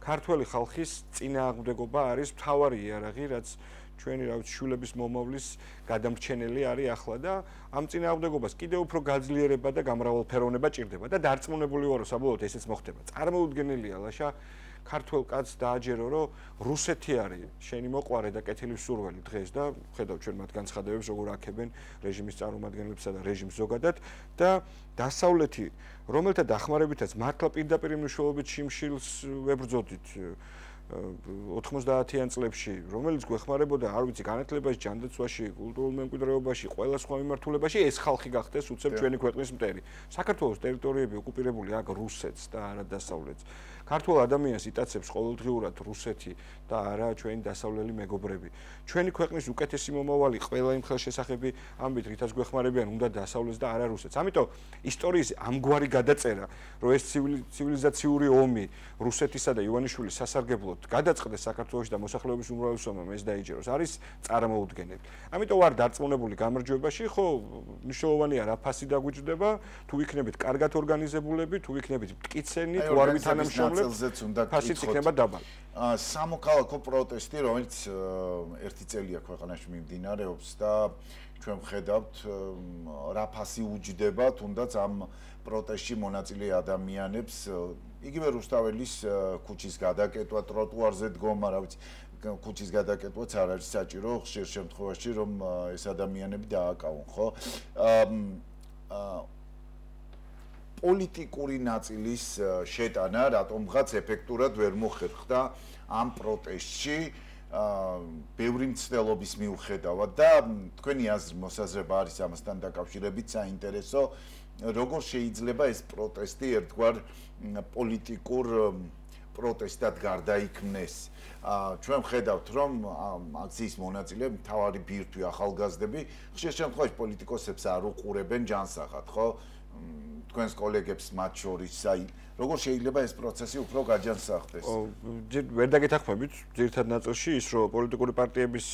ქართველი ხალხის წინააღმდეგობა არის მთავარი იარაღი, რაც ჩვენი რა ვიცი შულების მომავლის გადამრჩენელი არის ახლა და ამ წინააღმდეგობას კიდევ უფრო გაძლიერება და გამრავალფეროვნება ჭირდება და დარწმუნებული ვარ, რომ საბოლოოდ ესეც მოხდება. წარმოუდგენელია ლაშა ქართველ კაცს დააჯერო, რომ რუსეთი არის შენი მოყვარე და კეთილი სურველი დღეს და ხედავ ჩვენ მათ განცხადებებს როგორ აქებენ რეჟიმის წარმომადგენლებსა და რეჟიმს ზოგადად და დასავლეთი რომელთა დახმარებითაც მართლა პირდაპირ მნიშვნელობით შიმშილს ვებრძოდით 90-იან წლებში, რომელიც გვეხმარებოდა, არ ვიცი, განათლებაში, ჯანდაცვაში, კულტურულ მემკვიდრეობაში, ყველა სხვა მიმართულებაში, ეს ხალხი გახდეს უცებ ჩვენი ქვეყნის მტერი. საქართველოს ტერიტორიები ოკუპირებული აქ რუსეთს და არა დასავლეთს. ქართულ ადამიანს იტაცებს ყოველდღიურად რუსეთი და არა ჩვენი დასავლელი მეგობრები. ჩვენი ქვეყნის უკეთესი მომავალი ყველა იმ ხელშესახები ამბით, რითაც გვეხმარებიან, უნდა დასავლეთს და არა რუსეთს. ამიტომ ისტორიის ამგვარი გადაწერა, რომ ეს ცივილიზაციური ომი რუსეთისა და ივანიშვილის სასარგებლოდ გადაწყდეს საქართველოში და მოსახლეობის უმრავლესობამ ეს დაიჯეროს, არის წარმოუდგენელი. ამიტომ არ დარწმუნებული გამარჯვებაში, ხო, მნიშვნელოვანია რა ფასი დაგვიჭდება, თუ იქნებით კარგად ორგანიზებულები, თუ იქნებით მტკიცენი, თუ არ მითანამშრომლებს, ფასიც იქნება დაბალი. სამოქალაქო პროტესტი, რომელიც ერთი წელია ქვეყანაში მიმდინარეობს და ჩვენ ვხედავთ რა ფასი უჯდება, თუნდაც ამ პროტესტში მონაწილე ადამიანებს, იგივე რუსთაველის ქუჩის გადაკეტვა, ტროტუარზე დგომა, რა ვიცი, ქუჩის გადაკეტვაც არ არის საჭირო ხშირ შემთხვევაში, რომ ეს ადამიანები დააკავონ, ხო? პოლიტიკური ნაწილის შეტანა რატომღაც ეფექტურად ვერ მოხერხდა ამ პროტესტში ბევრი მცდელობის მიუხედავად და თქვენი მოსაზრება არის ამასთან დაკავშირებით საინტერესო როგორ შეიძლება ეს პროტესტი ერთგვარ პოლიტიკურ პროტესტად გარდაიქმნეს ჩვენ ვხედავთ რომ აქციის მონაწილეები მთავარი ბირთვი ახალგაზრდები ხშირ შემთხვევაში პოლიტიკოსებს არ უყურებენ ჯანსაღად ხო თქვენს კოლეგებს მათ შორის აი როგორ შეიძლება ეს პროცესი უფრო გაჯანსაღდეს? ვერ დაგეთანხმებით ძირითად ნაწილში ის რომ პოლიტიკური პარტიების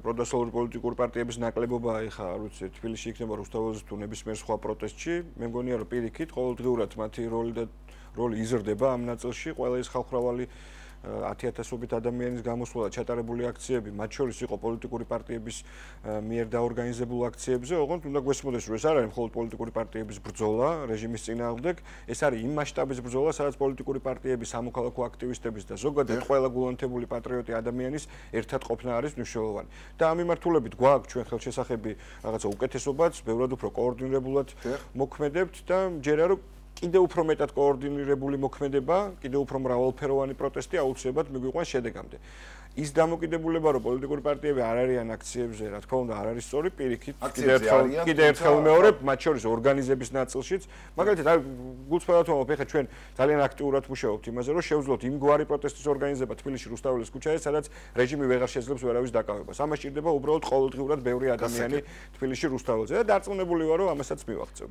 პროდასოლური პოლიტიკური პარტიების ნაკლებობა ეხა არ ვიცი თბილისში იქნება რუსთაველზე თუ ნებისმიერ სხვა პროტესტში მე მგონია რომ პირიქით ყოველდღიურად მათი როლი იზრდება ამ ნაწილში ყველა ეს ხალხმრავალი 10,000-ობით ადამიანის გამოსვლა ჩატარებული აქციები, მათ შორის იყო პოლიტიკური პარტიების მიერ დაორგანიზებულ აქციებზე, ოღონდ უნდა გვესმოდეს, რომ ეს არ არის მხოლოდ პოლიტიკური პარტიების ბრძოლა რეჟიმის წინააღმდეგ, ეს არის იმ მასშტაბის ბრძოლა, სადაც პოლიტიკური პარტიები, სამოქალაქო აქტივისტების და ზოგადად ყველა გულანთებული პატრიოტი ადამიანის ერთად ყოფნა არის მნიშვნელოვანი. და ამ მიმართულებით გვაქვს ჩვენ ხელშესახები რაღაცა უკეთესობაც, ბევრად უფრო კოორდინირებულად მოქმედებთ და ჯერა რომ კიდევ უფრო მეტად კოორდინირებული მოქმედება, კიდევ უფრო მრავალფეროვანი პროტესტი აუცილებლად მიგვიყვანს შედეგამდე. ის დამოკიდებულება, რომ პოლიტიკური პარტიები არ არიან აქციებზე, რა თქმა უნდა, არ არის სწორი, პირიქით, კიდევ ერთხელ მეორე, მათ შორის ორგანიზების ნაწილშიც, მაგალითად, გულწრფელად ვამბობ, ეხლა ჩვენ ძალიან აქტიურად მუშაობთ იმაზე, რომ შევძლოთ იმგვარი პროტესტის ორგანიზება თბილისში რუსთაველის ქუჩაზე, სადაც რეჟიმი ვეღარ შეძლებს ვერავის დაკავებას. ამას სჭირდება უბრალოდ ყოველდღიურად ბევრი ადამიანი თბილისში რუსთაველზე და დარწმუნებული ვარ, რომ ამასაც მივაღწევ.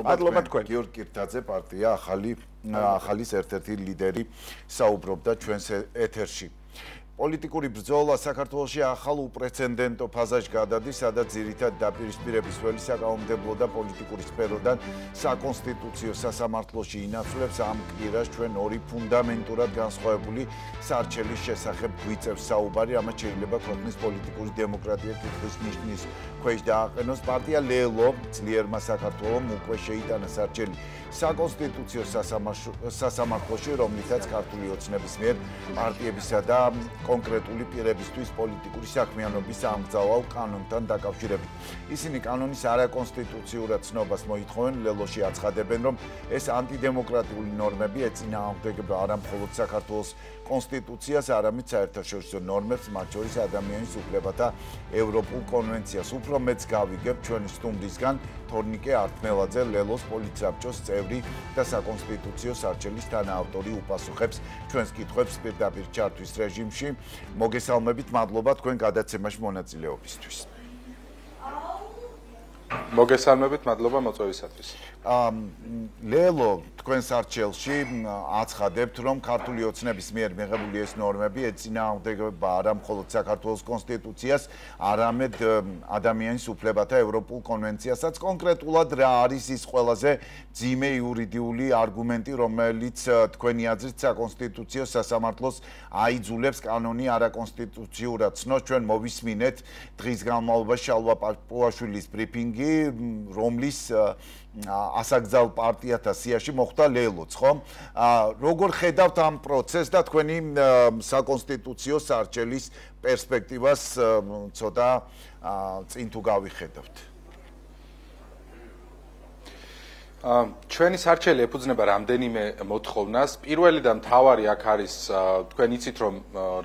მადლობა თქვენ. გიორგი კირთაძე, პარტია ახალის ერთ-ერთი ლიდერი საუბრობდა ჩვენს ეთერში. პოლიტიკური ბრძოლა საქართველოში ახალ უპრეცედენტო ფაზაში გადადის, სადაც ძირითად დაპირისპირების ველი საკანონმდებლო და პოლიტიკური სფეროდან საკონსტიტუციო სასამართლოში ინაცვლებს ამ კვირას ჩვენ ორი ფუნდამენტურად განსხვავებული სარჩელის შესახებ გვიწევს საუბარი, ამას შეიძლება ქვეყნის პოლიტიკური დემოკრატია კითხვის ნიშნის ქვეშ დააყენოს. პარტია ლელო ძლიერმა საქართველომ უკვე შეიტანა სარჩელი საკონსტიტუციო სასამართლოში, რომლითაც ქართული ოცნების მიერ პარტიებისა და კონკრეტული პირებისთვის პოლიტიკური საქმიანობის ამგზავრალ კანონთან დაკავშირებით. ისინი კანონის არაკონსტიტუციურად ცნობას მოითხოვენ, ლელოში აცხადებენ, რომ ეს ანტიდემოკრატიული ნორმები ეწინააღმდეგება არა მხოლოდ საქართველოს კონსტიტუციას, არამედ საერთაშორისო ნორმებს, მათ შორის ადამიანის უფლებათა ევროპულ კონვენციას. უფრო მეც გავიგებ ჩვენი სტუმრისგან თორნიკე ართმელაძე, ლელოს პოლიტსაბჭოს წევრი და საკონსტიტუციო სარჩელის თანაავტორი უპასუხებს ჩვენს კითხვებს პირდაპირ ჩართვის რეჟიმში. მოგესალმებით, მადლობა თქვენ გადაცემაში მონაწილეობისთვის. მოგესალმებით, მადლობა მოწვევისათვის. ლელო, თქვენ სარჩელში აცხადებთ, რომ ქართული ოცნების მიერ მიღებული ეს ნორმები ეწინააღმდეგება არა მხოლოდ საქართველოს კონსტიტუციას, არამედ ადამიანის უფლებათა ევროპულ კონვენციასაც. კონკრეტულად რა არის ის ყველაზე ძიმე იურიდიული არგუმენტი, რომელიც თქვენი აზრით საკონსტიტუციო სასამართლოს აიძულებს კანონი არაკონსტიტუციურად ცნოს? ჩვენ მოვისმინეთ დღის განმავლობაში შალვა პაპუაშვილის ბრიფინგი, რომლის ასაგზალ პარტიათა სიაში მოხვდა ლელოც, ხო? როგორ ხედავთ ამ პროცესს და თქვენი საკონსტიტუციო სარჩელის პერსპექტივას ცოტა წინ თუ გავიხედავთ? ჩვენი სარჩელი ეფუძნება რამდენიმე მოთხოვნას. პირველი და მთავარი აქ არის თქვენ იცით რომ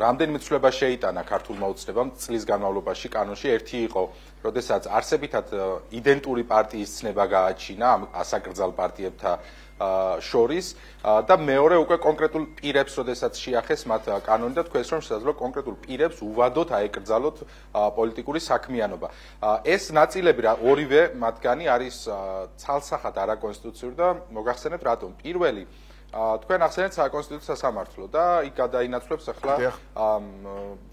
რამდენიმე ცვლილება შეიტანა ქართულმა ოცნებამ წლის განმავლობაში კანონში. ერთი იყო, როდესაც არსებითად იდენტური პარტიის ცნება გააჩინა ამ ასაკრძალ პარტიებთან შორის და მეორე უკვე კონკრეტულ პირებს, როდესაც შეახეს მათ კანონი და თქვენს რომ შესაძლოა კონკრეტულ პირებს უვადოთ აეკრძალოთ პოლიტიკური საქმიანობა. ეს ნაწილები ორივე მათგანი არის ცალსახად არაკონსტიტუციური და მოგახსენებთ რატომ. პირველი თქვენ ახსენეთ საკონსტიტუციო სასამართლო და იქ გადაინაცვლებს ახლა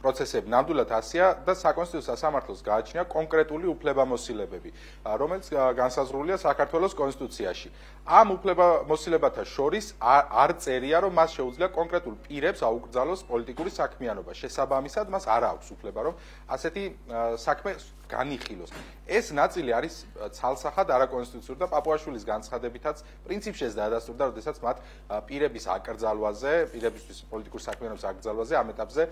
პროცესები. ნამდვილად ასეა და საკონსტიტუციო სასამართლოს გააჩნია კონკრეტული უფლებამოსილებები, რომელიც განსაზღვრულია საქართველოს კონსტიტუციაში. ამ უფლებამოსილებათა შორის არ წერია, რომ მას შეუძლია კონკრეტულ პირებს აუკრძალოს პოლიტიკური საქმიანობა. შესაბამისად, მას არ აქვს უფლება, რომ ასეთი საქმე განიხილოს. ეს ნაწილი არის ცალსახად არაკონსტიტუციური და პაპუაშვილის განცხადებითაც პრინციპშიც დაადასტურდა, როდესაც მათ პირების აკრძალვაზე, პირებისთვის პოლიტიკური საქმიანობის აკრძალვაზე ამ ეტაპზე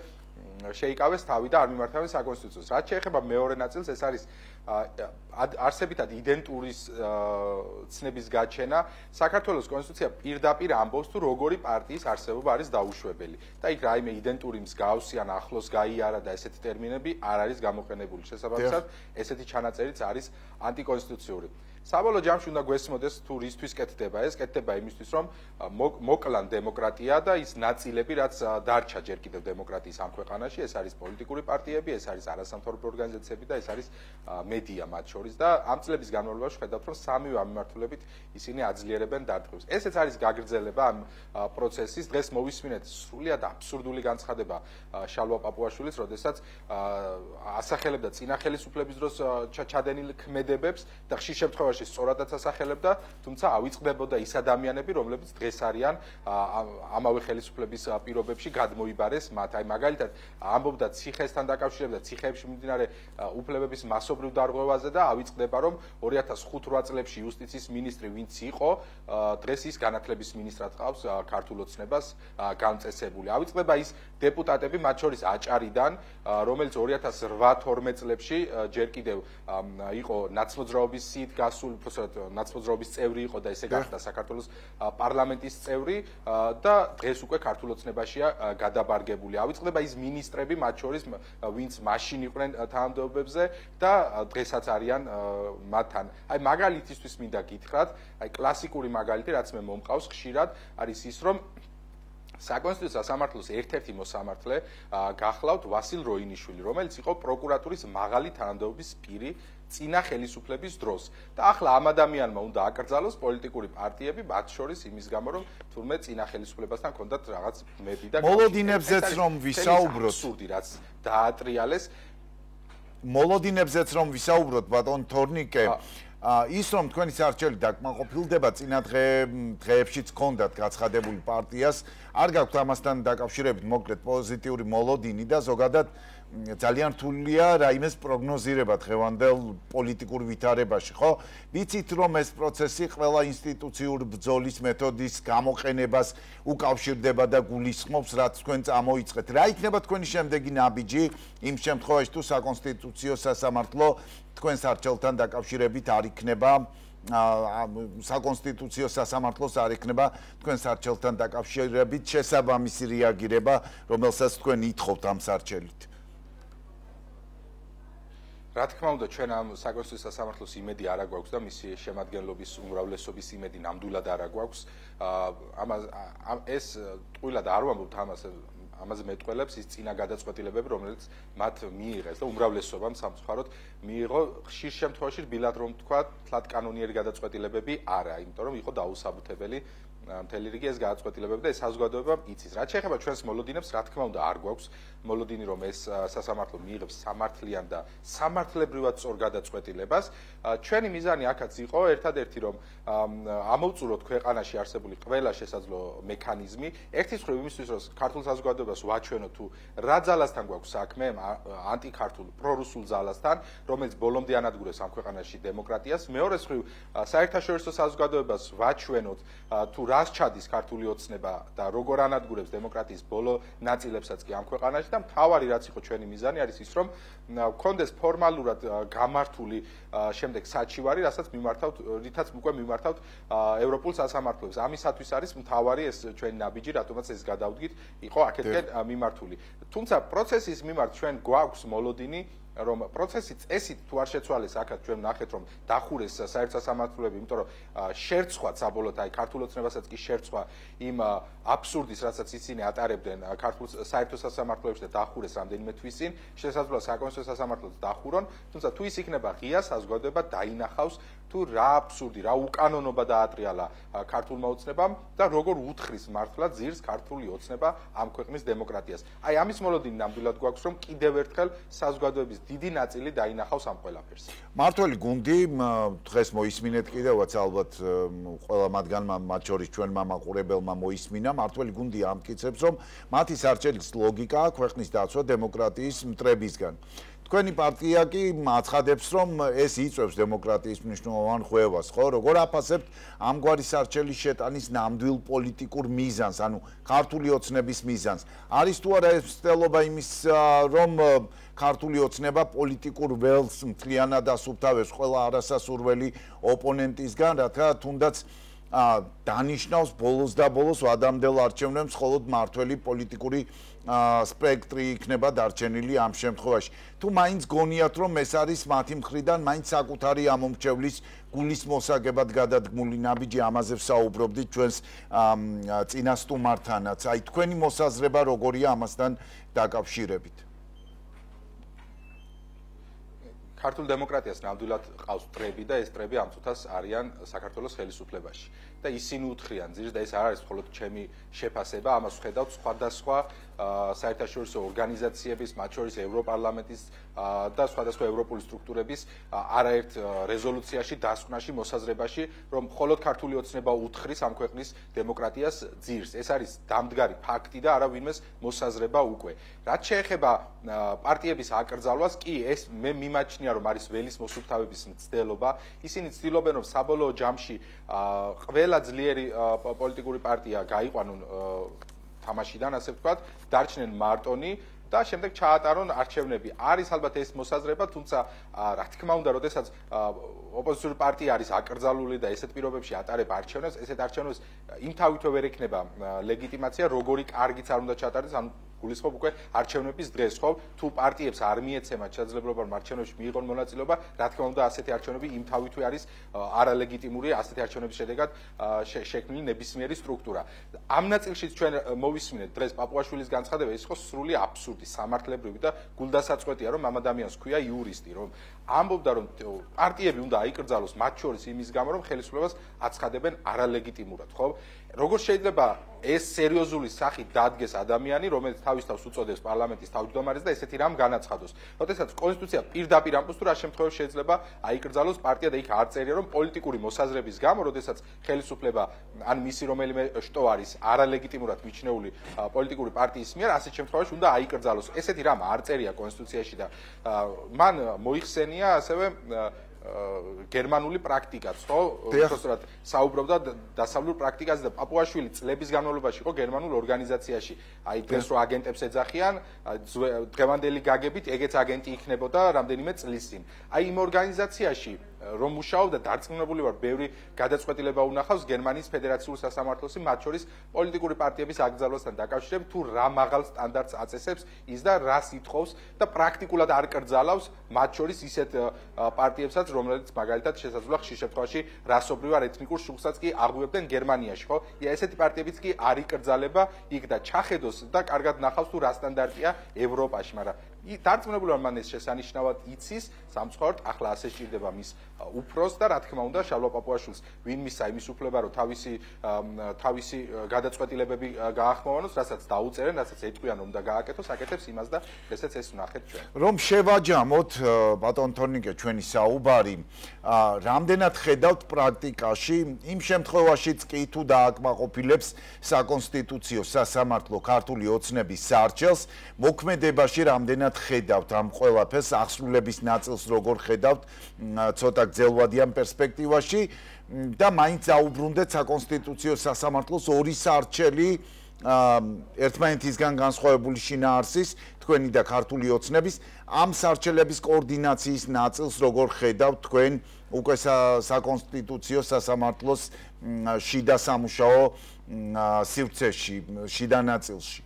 შეიკავეს თავი და არ მიმართავენ საკონსტიტუციოს. რაც შეეხება მეორე ნაწილს, ეს არის არსებითად იდენტური ცნების გაჩენა. საქართველოს კონსტიტუცია პირდაპირ ამბობს, თუ როგორი პარტიის არსებობა არის დაუშვებელი და იქ რაიმე იდენტური მსგავსი ან ახლოს გაიარა და ესეთი ტერმინები არ არის გამოყენებული. შესაბამისად, ესეთი ჩანაწერიც არის ანტიკონსტიტუციური. საბოლოო ჯამში უნდა გვესმოდეს თუ რისთვის კეთდება ეს, კეთდება იმისთვის, რომ მოკლან დემოკრატია და ის ნაწილები, რაც დარჩა ჯერ კიდევ დემოკრატიის ამ ქვეყანაში, ეს არის პოლიტიკური პარტიები, ეს არის არასამთავრობო ორგანიზაციები და ეს არის მედია მათ შორის და ამ წლების განმავლობაში ხედავთ, რომ სამივე ამ მიმართულებით ისინი აძლიერებენ დარტყმებს. ესეც არის გაგრძელება ამ პროცესის. დღეს მოვისმინეთ სრულიად აბსურდული განცხადება შალვა პაპუაშვილის, როდესაც ასახელებდა წინა ხელისუფლების დროს ჩადენილ ქმედებებს და ხშირ შემთხვევაში სწორადაც ასახელებდა, თუმცა ავიწყდებოდა ის ადამიანები, რომლებიც დღეს არიან ამავე ხელისუფლების პირობებში გადმოიბარეს მათ. აი მაგალითად ამბობდა ციხესთან დაკავშირებით და ციხეებში მიმდინარე უფლებების მასობრივ დარღვევაზე და ავიწყდება, რომ 2005-8 წლებში იუსტიციის მინისტრი ვინც იყო, დღეს ის განათლების მინისტრად ყავს ქართულ ოცნებას გამწესებული. ავიწყდება ის დეპუტატები, მათ შორის აჭარიდან, რომელიც 2008-12 წლებში ჯერ კიდევ იყო ნაცმოძრაობის სიით გასული, ნაცმოძრაობის წევრი იყო და ესე გახდა საქართველოს პარლამენტის წევრი და დღეს უკვე ქართულ ოცნებაშია გადაბარგებული. ავიწყდება ის მინისტრები, მათ შორის ვინც მაშინ იყვნენ თანამდებობებზე და დღესაც არიან მათთან. აი მაგალითისთვის მინდა გითხრათ, აი კლასიკური მაგალითი, რაც მე მომყავს ხშირად, არის ის, რომ საკონსტიტუციო სასამართლოს ერთ-ერთი მოსამართლე გახლავთ ვასილ როინიშვილი, რომელიც იყო პროკურატურის მაღალი თანამდებობის პირი წინა ხელისუფლების დროს. და ახლა ამ ადამიანმა უნდა აკრძალოს პოლიტიკური პარტიები, მათ შორის იმის გამო, რომ თურმე წინა ხელისუფლებასთან ჰქონდათ რაღაც მები და მოლოდინებზეც რომ ვისაუბროთ, აბსურდი რაც დაატრიალეს. მოლოდინებზეც რომ ვისაუბროთ, ბატონ თორნიკე, ის რომ თქვენი სარჩელი დაკმაყოფილდება წინა დღეებშიც ჰქონდათ გაცხადებული პარტიას, არ გაქვთ ამასთან დაკავშირებით მოკლედ პოზიტიური მოლოდინი და ზოგადად ძალიან რთულია რაიმეს პროგნოზირება დღევანდელ პოლიტიკურ ვითარებაში, ხო? ვიცით რომ ეს პროცესი ყველა ინსტიტუციურ ბრძოლის მეთოდის გამოყენებას უკავშირდება და გულისხმობს, რაც თქვენ წამოიწყეთ. რა იქნება თქვენი შემდეგი ნაბიჯი იმ შემთხვევაში თუ საკონსტიტუციო სასამართლო თქვენს არჩევლთან დაკავშირებით არ იქნება საკონსტიტუციო სასამართლოს არ იქნება თქვენს არჩევლთან დაკავშირებით შესაბამისი რეაგირება, რომელსაც თქვენ ითხოვთ ამ სარჩელით? რა თქმა უნდა, ჩვენ ამ საკონსტიტუციო სასამართლოს იმედი არ აგვაქვს და მისი შემადგენლობის უმრავლესობის იმედი ნამდვილად არ აგვაქვს. ეს ტყუილად არ ვამბობთ ამაზე მეტყველებს ის წინა გადაწყვეტილებები, რომელიც მათ მიიღეს და უმრავლესობამ სამწუხაროდ მიიღო. ხშირ შემთხვევაში რბილად რომ თქვა, თლად კანონიერი გადაწყვეტილებები არა, იმიტომ რომ იყო დაუსაბუთებელი მთელი რიგი ეს გადაწყვეტილებები და ეს საზოგადოება იცის. რაც შეეხება ჩვენს მოლოდინებს, რა თქმა უნდა, არ გვაქვს მოლოდინი, რომ ეს სასამართლო მიიღებს სამართლიან და სამართლებრივად სწორ გადაწყვეტილებას. ჩვენი მიზანი აქაც იყო ერთადერთი, რომ ამოვწუროთ ქვეყანაში არსებული ყველა შესაძლო მექანიზმი. ერთის მხრივ იმისთვის, რომ ქართულ საზოგადოებას მოსაზრებას ვაჩვენოთ თუ რა ძალასთან გვაქვს საქმე ანტიქართულ პრორუსულ ძალასთან, რომელიც ბოლომდე ანადგურებს ამ ქვეყანაში დემოკრატიას. მეორე მხრივ, საერთაშორისო საზოგადოებას ვაჩვენოთ თუ რას ჩადის ქართული ოცნება და როგორ ანადგურებს დემოკრატიის ბოლო ნაწილებსაც კი ამ ქვეყანაში და მთავარი რაც იყო ჩვენი მიზანი არის ის, რომ გქონდეს ფორმალურად გამართული შემდეგ საჩივარი, რასაც რითაც უკვე მიმართავთ ევროპულ სასამართლოებს. ამისათვის არის მთავარი ეს ჩვენი ნაბიჯი, რატომაც ეს გადავდგით, იყო აქეთკენ მიმართული. თუმცა პროცესის მიმართ ჩვენ გვაქვს მოლოდინი, რომ პროცესი წესით თუ არ შეცვალეს, აქაც ჩვენ ნახეთ, რომ დახურეს საერთო სასამართლოები, იმიტომ რომ შერცვა საბოლოოდ აი ქართულ ოცნებასაც კი შერცვა იმ აბსურდის, რასაც ისინი ატარებდნენ ქართულ საერთო სასამართლოებში და დახურეს რამდენიმე თვის წინ, შესაძლოა საკონსტიტუციო სასამართლოც დახურონ, თუმცა თუ ის იქნება ღია საზოგადოება დაინახავს თუ რა აბსურდი, რა უკანონობა დაატრიალა ქართულმა ოცნებამ და როგორ უთხრის მართლა ძირს ქართული ოცნება ამ ქვეყნის დემოკრატიას. აი ამის მოლოდინი ნამდვილად გვაქვს, რომ კიდევ ერთხელ საზოგადოების დიდი ნაწილი დაინახავს ამ ყველაფერს. მართველი გუნდი დღეს მოისმინეთ კიდევაც ალბათ ყველა მათგანმა, მათ შორის ჩვენმა მაყურებელმა მოისმინა. მართველი გუნდი ამტკიცებს, რომ მათი სარჩელის ლოგიკა ქვეყნის დაცვა დემოკრატიის მტრებისგან. თქვენი პარტია კი აცხადებს, რომ ეს იწვევს დემოკრატიის მნიშვნელოვან ხვევას, ხო? როგორ აფასებთ ამგვარი სარჩელის შეტანის ნამდვილ პოლიტიკურ მიზანს, ანუ ქართული ოცნების მიზანს? არის თუ არა ეს ცდელობა იმის, რომ ქართული ოცნება პოლიტიკურ ველს მთლიანად ასუფთავებს ყველა არასასურველი ოპონენტისგან, რათა თუნდაც დანიშნავს ბოლოს და ბოლოს ადამიანელ არჩევნებს მხოლოდ მართველი პოლიტიკური სპექტრი იქნება დარჩენილი ამ შემთხვევაში. თუ მაინც გონიათ, რომ ეს არის მათი მხრიდან მაინც საკუთარი ამომრჩევლის გულის მოსაგებად გადადგმული ნაბიჯი, ამაზე ვსაუბრობდით ჩვენს წინასტუმართანაც. აი თქვენი მოსაზრება როგორია ამასთან დაკავშირებით? ქართულ დემოკრატიას ნამდვილად ყავს მტრები და ეს მტრები ამ წუთას არიან საქართველოს ხელისუფლებაში. და ისინი უთხრიან ძირს და ეს არ არის მხოლოდ ჩემი შეფასება, ამას ვხედავთ სხვადასხვა საერთაშორისო ორგანიზაციების, მათ შორის ევროპარლამენტის და სხვადასხვა ევროპული სტრუქტურების არაერთ რეზოლუციაში, დასკვნაში, მოსაზრებაში, რომ მხოლოდ ქართული ოცნება უთხრის ამ ქვეყნის დემოკრატიას ძირს. ეს არის დამდგარი ფაქტი და არა ვინმეს მოსაზრება უკვე. რაც შეეხება პარტიების აკრძალვას, კი ეს მე მიმაჩნია, რომ არის ველის მოსუფთავების მცდელობა. ისინი ცდილობენ, რომ საბოლოო ჯამში ყველა ძლიერი პოლიტიკური პარტია გაიყვანონ თამაშიდან, ასე ვთქვათ, დარჩნენ მარტონი და შემდეგ ჩაატარონ არჩევნები. არის ალბათ ეს მოსაზრება, თუმცა რა თქმა უნდა, როდესაც ოპოზიციური პარტია არის აკრძალული და ესეთ პირობებში ატარებ არჩევნებს, ესეთ არჩევნებს იმთავითვე ვერ ექნება ლეგიტიმაცია, როგორი კარგიც არ უნდა ჩატარდეს, ანუ გულისხმობ უკვე არჩევნების დღეს, ხო? თუ პარტიებს არ მიეცემათ შესაძლებლობა რომ არჩევნებში მიიღონ მონაწილეობა, რა თქმა უნდა, ასეთი არჩევნები იმთავითვე არის არალეგიტიმური, ასეთი არჩევნების შედეგად შექმნილი ნებისმიერი სტრუქტურა. ამ ნაწილშიც ჩვენ მოვისმინეთ დღეს პაპუაშვილის განცხადება, ეს იყო სრული აბსურდი, სამართლებრივი და გულდასაწყვეტია, რომ ამ ადამიანს ქვია იურისტი, რომ ამბობდა, რომ პარტიები უნდა აიკრძალოს, მათ შორის იმის გამო, რომ ხელისუფლებას აცხადებენ არალეგიტიმურად, ხო? როგორ შეიძლება ეს სერიოზული სახით დადგეს ადამიანი, რომელიც თავის თავს უწოდებს პარლამენტის თავმჯდომარეს და ესეთი რამ განაცხადოს. როდესაც კონსტიტუცია პირდაპირ ამბობს, თუ რა შემთხვევაში შეიძლება აიკრძალოს პარტია და იქ არ წერია, რომ პოლიტიკური მოსაზრების გამო, როდესაც ხელისუფლება ან მისი რომელიმე შტო არის არალეგიტიმურად მიჩნეული პოლიტიკური პარტიის მიერ, ასეთ შემთხვევაში უნდა აიკრძალოს. ესეთი რამ არ წერია კონსტიტუციაში და მან მოიხსენია ასევე გერმანული პრაქტიკაც, ხო? უბრალოდ საუბრობდა დასავლურ პრაქტიკაზე და პაპუაშვილი წლების განმავლობაში იყო გერმანულ ორგანიზაციაში. აი დღეს რო აგენტებს ეძახიან, დღევანდელი გაგებით ეგეც აგენტი იქნებოდა რამდენიმე წლის წინ. აი იმ ორგანიზაციაში რომ მუშაობდა, დარწმუნებული ვარ, ბევრი გადაწყვეტილება უნახავს გერმანიის ფედერაციულ სასამართლოს, მათ შორის პოლიტიკური პარტიების აკრძალვასთან დაკავშირებით, თუ რა მაღალ სტანდარტს აწესებს ის და რას ითხოვს და პრაქტიკულად არ კრძალავს მათ შორის ისეთ პარტიებსაც, რომელიც მაგალითად შესაძლოა ხშირ შემთხვევაში რასობრივ არ ეთნიკურ შუქსაც კი აღვივებდნენ გერმანიაში, ხო? ესეთი პარტიებიც კი არ იკრძალება იქ და ჩახედოს და კარგად ნახავს თუ რა სტანდარტია ევროპაში, მაგრამ დარწმუნებული ვარ მან ეს შესანიშნავად იცის სამწუხაროდ ახლა ასე სჭირდება მის უფროს და რა თქმა უნდა შალვა პაპუაშვილს ვინ მისცა იმის უფლება რომ თავისი გადაწყვეტილებები გაახმოვანოს რასაც დაუწერენ რასაც ეტყვიან რომ და გააკეთოს აკეთებს იმას და ესეც ეს ვნახეთ ჩვენ რომ შევაჯამოთ ბატონ თორნიკე ჩვენი საუბარი რამდენად ხედავთ პრაქტიკაში იმ შემთხვევაშიც კი თუ დააკმაყოფილებს საკონსტიტუციო სასამართლო ქართული ოცნების სარჩელს მოქმედებაში რამდენად ხედავთ ამ ყველაფერს აღსრულების ნაწილს როგორ ხედავთ ცოტა გრძელვადიან პერსპექტივაში და მაინც აუბრუნდეთ საკონსტიტუციო სასამართლოს ორი სარჩელი ერთმანეთისგან განსხვავებული შინაარსის თქვენი და ქართული ოცნების ამ სარჩელების კოორდინაციის ნაწილს როგორ ხედავთ თქვენ უკვე საკონსტიტუციო სასამართლოს შიდა სამუშაო სივრცეში შიდა ნაწილში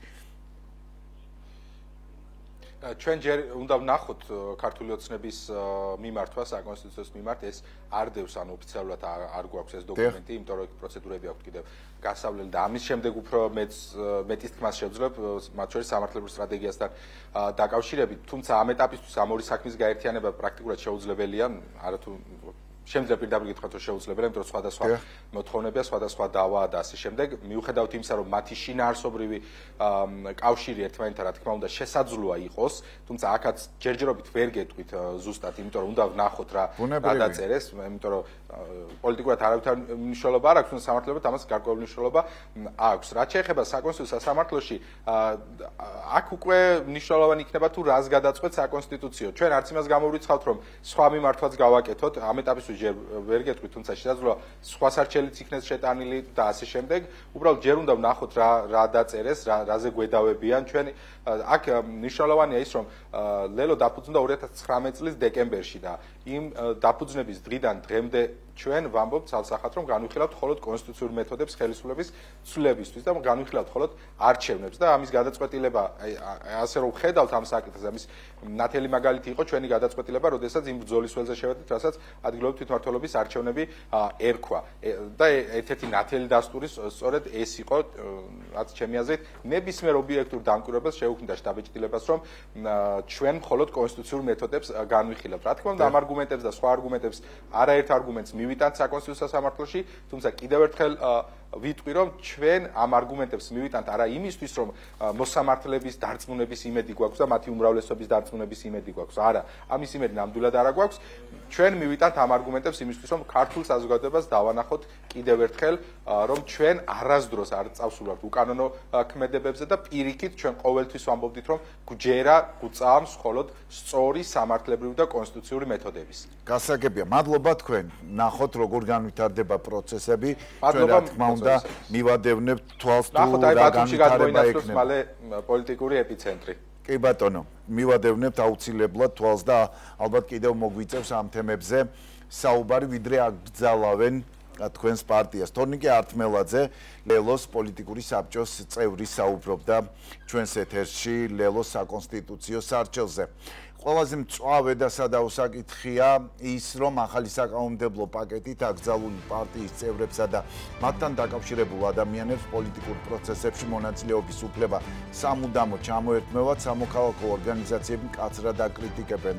ჩვენ ჯერ უნდა ვნახოთ ქართული ოცნების მიმართვა საკონსტიტუციოს მიმართ ეს არ დევს ანუ ოფიციალურად არ გვაქვს ეს დოკუმენტი იმიტომ რომ პროცედურები აქვს კიდევ გასავლელი და ამის შემდეგ უფრო მეტის თქმას შევძლებ მათ შორის სამართლებრივ სტრატეგიასთან დაკავშირებით თუმცა ამ ეტაპისთვის ამ ორი საქმის გაერთიანება პრაქტიკულად შეუძლებელია არათუ შემიძლია პირდაპირ გითხრათ რომ შეუძლებელია იმიტომ რომ სხვადასხვა მოთხოვნებია სხვადასხვა დავა და ასე შემდეგ მიუხედავად იმისა რომ მათი შინაარსობრივი კავშირი ერთმანეთთან რა თქმა უნდა შესაძლოა იყოს თუმცა აქაც ჯერჯერობით ვერ გეტყვით ზუსტად იმიტომ რომ უნდა ვნახოთ რა დაწერეს იმიტომ რომ პოლიტიკურად არავითარ მნიშვნელობა არ აქვს თუმცა სამართლებრივად ამას გარკვეული მნიშვნელობა აქვს რაც შეეხება საკონსტიტუციო სასამართლოში აქ უკვე მნიშვნელოვანი იქნება თუ რას გადაწყვეტს საკონსტიტუციო ჩვენ არც იმას გამოვრიცხავთ რომ სხვა მიმართვაც გავაკეთოთ ამ ეტაპისთვის ჯერ ვერ გეტყვით თუმცა შესაძლოა სხვა სარჩელიც იქნეს შეტანილი და ასე შემდეგ უბრალოდ ჯერ უნდა ვნახოთ რა დაწერეს რაზე გვედავებიან ჩვენ აქ მნიშვნელოვანია ის რომ ლელო დაფუძნდა 2019 წლის დეკემბერში და იმ დაფუძნების დღიდან დღემდე ჩვენ ვამბობთ ცალსახად რომ განვიხილავთ მხოლოდ კონსტიტუციურ მეთოდებს ხელისუფლების ცვლილებისთვის და განვიხილავთ მხოლოდ არჩევნებს და ამის გადაწყვეტილება ასე რომ ხედავთ ამ საკითხს ამის ნათელი მაგალითი იყო ჩვენი გადაწყვეტილება როდესაც იმ ბრძოლის ველზე შევედით რასაც ადგილობრივი თვითმმართველობის არჩევნები ერქვა და ერთ-ერთი ნათელი დასტური სწორედ ეს იყო რაც ჩემი აზრით ნებისმიერ ობიექტურ დამკვირვებელს შეუქმნიდა შტაბ-ჭრილებას რომ ჩვენ მხოლოდ კონსტიტუციურ მეთოდებს განვიხილავთ რა თქმა უნდა ამ არგუმენტებს და სხვა არგუმენტებს არაერთ არგუმენტს მივიტანთ საკონსტიტუციო სასამართლოში თუმცა კიდევ ერთხელ ვიტყვი რომ ჩვენ ამ არგუმენტებს მივიტანთ არა იმისთვის რომ მოსამართლების დარწმუნების იმედი გვაქვს და მათი უმრავლესობის დარწმუნების იმედი გვაქვს არა ამის იმედი ნამდვილად არა გვაქვს ჩვენ მივიტანთ ამ არგუმენტებს იმისთვის რომ ქართულ საზოგადოებას დავანახოთ კიდევ ერთხელ რომ ჩვენ არასდროს არ წავსულვართ უკანონო ქმედებებზე და პირიქით ჩვენ ყოველთვის ვამბობდით რომ გვჯერა გვწამს მხოლოდ სწორი სამართლებრივი და კონსტიტუციური მეთოდების გასაგებია მადლობა თქვენ ნახოთ როგორ განვითარდება პროცესები ჩვენ რა თქმა უნდა მივადევნებთ თვალს თუ რა განვითარება იქნება მალე პოლიტიკური ეპიცენტრი კი ბატონო მივადევნებთ აუცილებლად თვალს და ალბათ კიდევ მოგვიწევს ამ თემებზე საუბარი ვიდრე აკრძალავენ თქვენს პარტიას თორნიკე ართმელაძე ლელოს პოლიტიკური საბჭოს წევრი საუბრობდა ჩვენს ეთერში ლელოს საკონსტიტუციო სარჩელზე ყველაზე მწვავე და სადაო საკითხია ის რომ ახალი საკანონმდებლო პაკეტით აკრძალული პარტიის წევრებსა და მათთან დაკავშირებულ ადამიანებს პოლიტიკურ პროცესებში მონაწილეობის უფლება სამუდამოდ ჩამოერთმევად სამოქალაქო ორგანიზაციები მკაცრად აკრიტიკებენ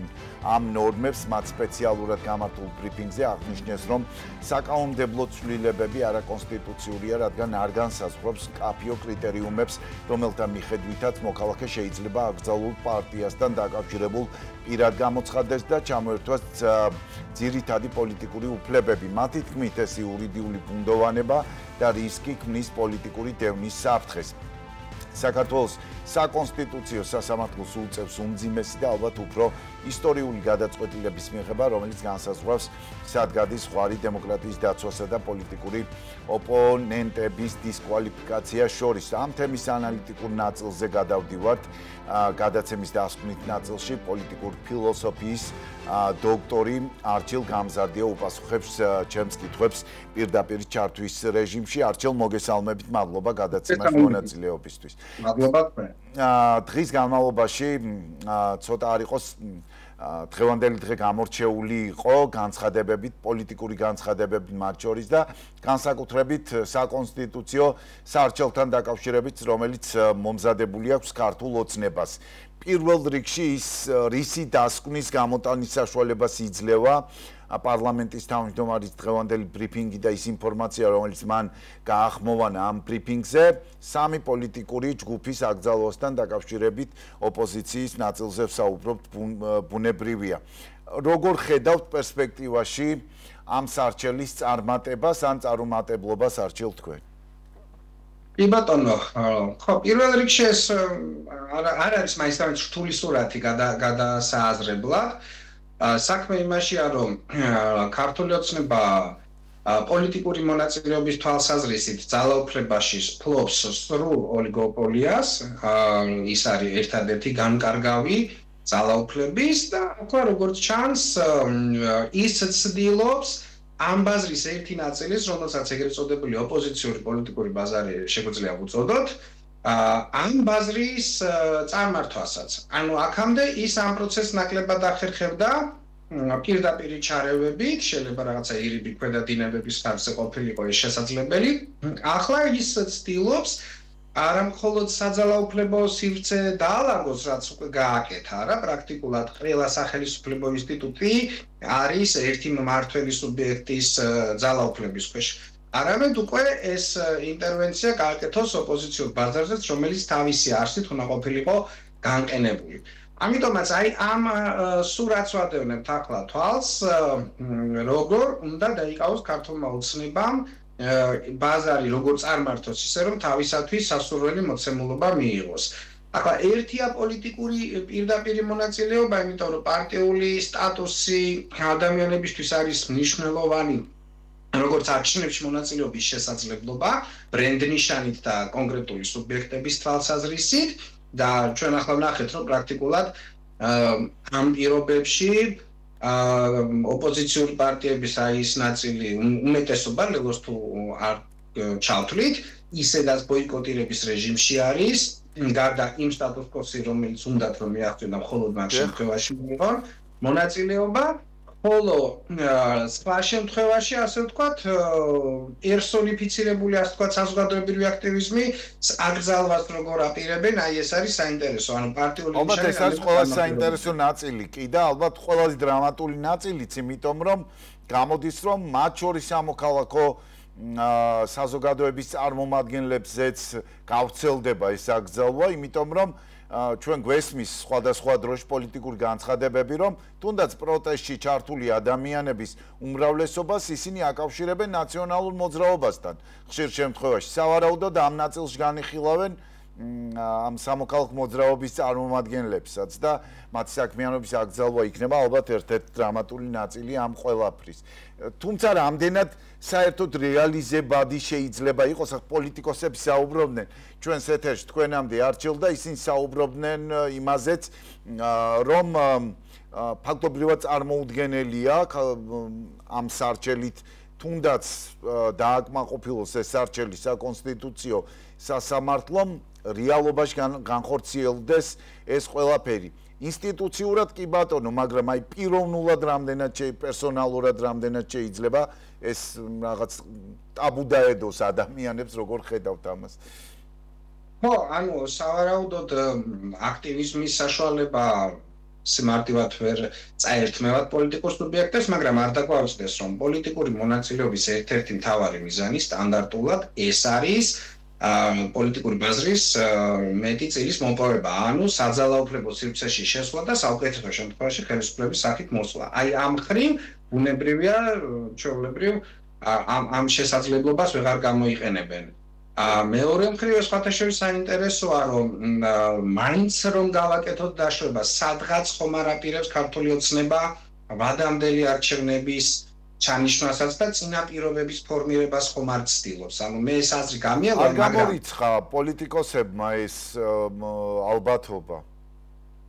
ამ ნორმებს მათ სპეციალურად გამართულ ბრიფინგზე აღნიშნეს რომ საკანონმდებლო ცვლილებები არაკონსტიტუციურია რადგან არ განსაზღვრავს მკაფიო კრიტერიუმებს რომელთა მიხედვითაც მოქალაქე შეიძლება აკრძალულ პარტიასთან დაკავშირებულ პირად გამოცხადდეს და ჩამოერთვას ძირითადი პოლიტიკური უფლებები. მათი თქმით ეს იურიდიული ბუნდოვანება და რისკი ქმნის პოლიტიკური დევნის საფრთხეს. საქართველოს საკონსტიტუციო სასამართლოს უწევს უმძიმესი და ალბათ უფრო ისტორიული გადაწყვეტილების მიღება, რომელიც განსაზღვრავს სად გადის ზღვარი დემოკრატიის დაცვასა და პოლიტიკური ოპონენტების დისკვალიფიკაცია შორის. ამ თემის ანალიტიკურ ნაწილზე გადავდივართ, გადაცემის დასკვნით ნაწილში პოლიტიკურ ფილოსოფიის დოქტორი არჩილ გამზარდია უპასუხებს ჩემს კითხვებს პირდაპირ ჩართვის რეჟიმში. არჩილ მოგესალმებით, მადლობა გადაცემაში მონაწილეობისთვის. მადლობა თქვენ. დღის განმავლობაში ცოტა არ იყოს დღევანდელი დღე გამორჩეული იყო განცხადებებით, პოლიტიკური განცხადებებით მათ შორის და განსაკუთრებით საკონსტიტუციო სარჩელთან დაკავშირებით, რომელიც მომზადებული აქვს ქართულ ოცნებას. პირველ რიგში ის რისი დასკვნის გამოტანის საშუალებას იძლევა პარლამენტის თავმჯდომარის დღევანდელი ბრიფინგი და ის ინფორმაცია, რომელიც მან გაახმოვანა ამ ბრიფინგზე, სამი პოლიტიკური ჯგუფის აკრძალვასთან დაკავშირებით ოპოზიციის ნაწილზე ვსაუბრობთ, ბუნებრივია. როგორ ხედავთ პერსპექტივაში ამ სარჩელის წარმატებას ან წარუმატებლობას არჩევთ თქვენ? კი ბატონო, ხო, პირველ რიგში ეს არ არის მაინც რთული სურათი გადასააზრებლად. საქმე იმაშია, რომ ქართული ოცნება პოლიტიკური მონაწილეობის თვალსაზრისით ძალაუფლებაში ფლობს სრულ ოლიგოპოლიას, ის არის ერთადერთი განკარგავი ძალაუფლების და ახლა როგორც ჩანს, ის ცდილობს ამ ბაზრის ერთი ნაწილის, რომელსაც ეგრეთ წოდებული ოპოზიციური პოლიტიკური ბაზარი შეგვიძლია ვუწოდოთ, ამ ბაზრის წარმართვასაც. ანუ აქამდე ის ამ პროცესს ნაკლებად ახერხებდა პირდაპირ ჩარევებით, შეიძლება რაღაცა ირიბი ქვედა დინებების ხარჯზე ყოფილიყო ეს შესაძლებელი. ახლა ის ცდილობს არა მხოლოდ საძალაუფლებო სივრცე დაალაგოს, რაც უკვე გააკეთა, რა, პრაქტიკულად ყველა სახელმწიფო ინსტიტუტი არის ერთი მმართველი სუბიექტის ძალაუფლების ქვეშ. არამედ უკვე ეს ინტერვენცია გააკეთოს ოპოზიციურ ბაზარზეც, რომელიც თავისი არსით უნდა ყოფილიყო განყენებული. ამიტომაც აი ამ სურათს ვადევნებთ ახლა თვალს, როგორ უნდა დაიკავოს ქართულმა ოცნებამ ბაზარი როგორ წარმართოს, ისე რომ თავისათვის სასურველი მოცემულობა მიიღოს. ახლა ერთია პოლიტიკური პირდაპირი მონაწილეობა, იმიტომ რომ პარტიული სტატუსი ადამიანებისთვის არის მნიშვნელოვანი, როგორც არჩევნებში მონაწილეობის შესაძლებლობა, ბრენდ-ნიშანით და კონკრეტული სუბიექტების თვალსაზრისით და ჩვენ ახლა ვნახეთ, რომ პრაქტიკულად ამ პირობებში ოპოზიციური პარტიების აი ის ნაწილი უმეტესობა როგორც თუ არ ჩავთვლით, ისედაც ბოიკოტირების რეჟიმში არის, გარდა იმ სტატუს-კვოს, რომელიც უნდათ რომ მიაღწიონ და მხოლოდ მაგ შემთხვევაში მიიღონ მონაწილეობა, ხოლო სხვა შემთხვევაში, ასე ვთქვათ, პერსონიფიცირებული, ასე ვთქვათ, საზოგადოებრივი აქტივიზმი აკრძალვას როგორ აპირებენ, აი ეს არის საინტერესო, ანუ პარტიული ნიშანი. ალბათ ეს არის ყველაზე საინტერესო ნაწილი კი და ალბათ ყველაზე დრამატული ნაწილიც, იმიტომ რომ გამოდის, რომ მათ შორის სამოქალაქო საზოგადოების წარმომადგენლებზეც გავრცელდება ეს აკრძალვა, იმიტომ რომ ჩვენ გვესმის სხვადასხვა დროში პოლიტიკური განცხადებები, რომ თუნდაც პროტესტში ჩართული ადამიანების უმრავლესობას ისინი აკავშირებენ ნაციონალურ მოძრაობასთან. ხშირ შემთხვევაში სავარაუდოდ ამ ნაწილში განიხილავენ ამ სამოქალაქო მოძრაობის წარმომადგენლებსაც და მათი საქმიანობის აკრძალვა იქნება ალბათ ერთ-ერთი დრამატული ნაწილი ამ ყველაფრის. თუმცა რამდენად საერთოდ რეალიზებადი შეიძლება იყოს, ახ პოლიტიკოსები საუბრობდნენ ჩვენს ეთერში თქვენამდე არჩილ და ისინი საუბრობდნენ იმაზეც, რომ ფაქტობრივად წარმოუდგენელია ამ სარჩელით თუნდაც დააკმაყოფილოს ეს სარჩელი საკონსტიტუციო სასამართლომ რეალობაში განხორციელდეს ეს ყველაფერი. ინსტიტუციურად კი ბატონო, მაგრამ აი პიროვნულად რამდენად პერსონალურად რამდენად შეიძლება ეს რაღაც ტაბუ დაედოს ადამიანებს, როგორ ხედავთ ამას? ხო, ანუ სავარაუდოდ აქტივიზმის საშუალება სიმარტივად ვერ წაერთმევათ პოლიტიკურ სუბიექტებს, მაგრამ არ დაგვაუწყდეს, რომ პოლიტიკური მონაწილეობის ერთ-ერთი მთავარი მიზანი სტანდარტულად ეს არის პოლიტიკური ბაზრის მეტი წილის მოპოვება, ანუ საძალაუფლებო სივრცეში შესვლა და საუკეთესო შემთხვევაში ხელისუფლების სახით მოსვლა. აი ამ მხრივ ბუნებრივია, ჩვეულებრივ ამ შესაძლებლობას ვეღარ გამოიყენებენ. მეორე მხრივ სხვათა შორის საინტერესოა, რომ მაინც რომ გავაკეთოთ დაშვება, სადღაც ხომ არ აპირებს ქართული ოცნება ვადამდელი არჩევნების ჩანიშვნასაც და წინაპირობების ფორმირებას ხომ არ ცდილობს. ანუ მე ეს აზრი გამიავალ, მაგრამ არ გამორიცხა პოლიტიკოსებმა ეს ალბათობა.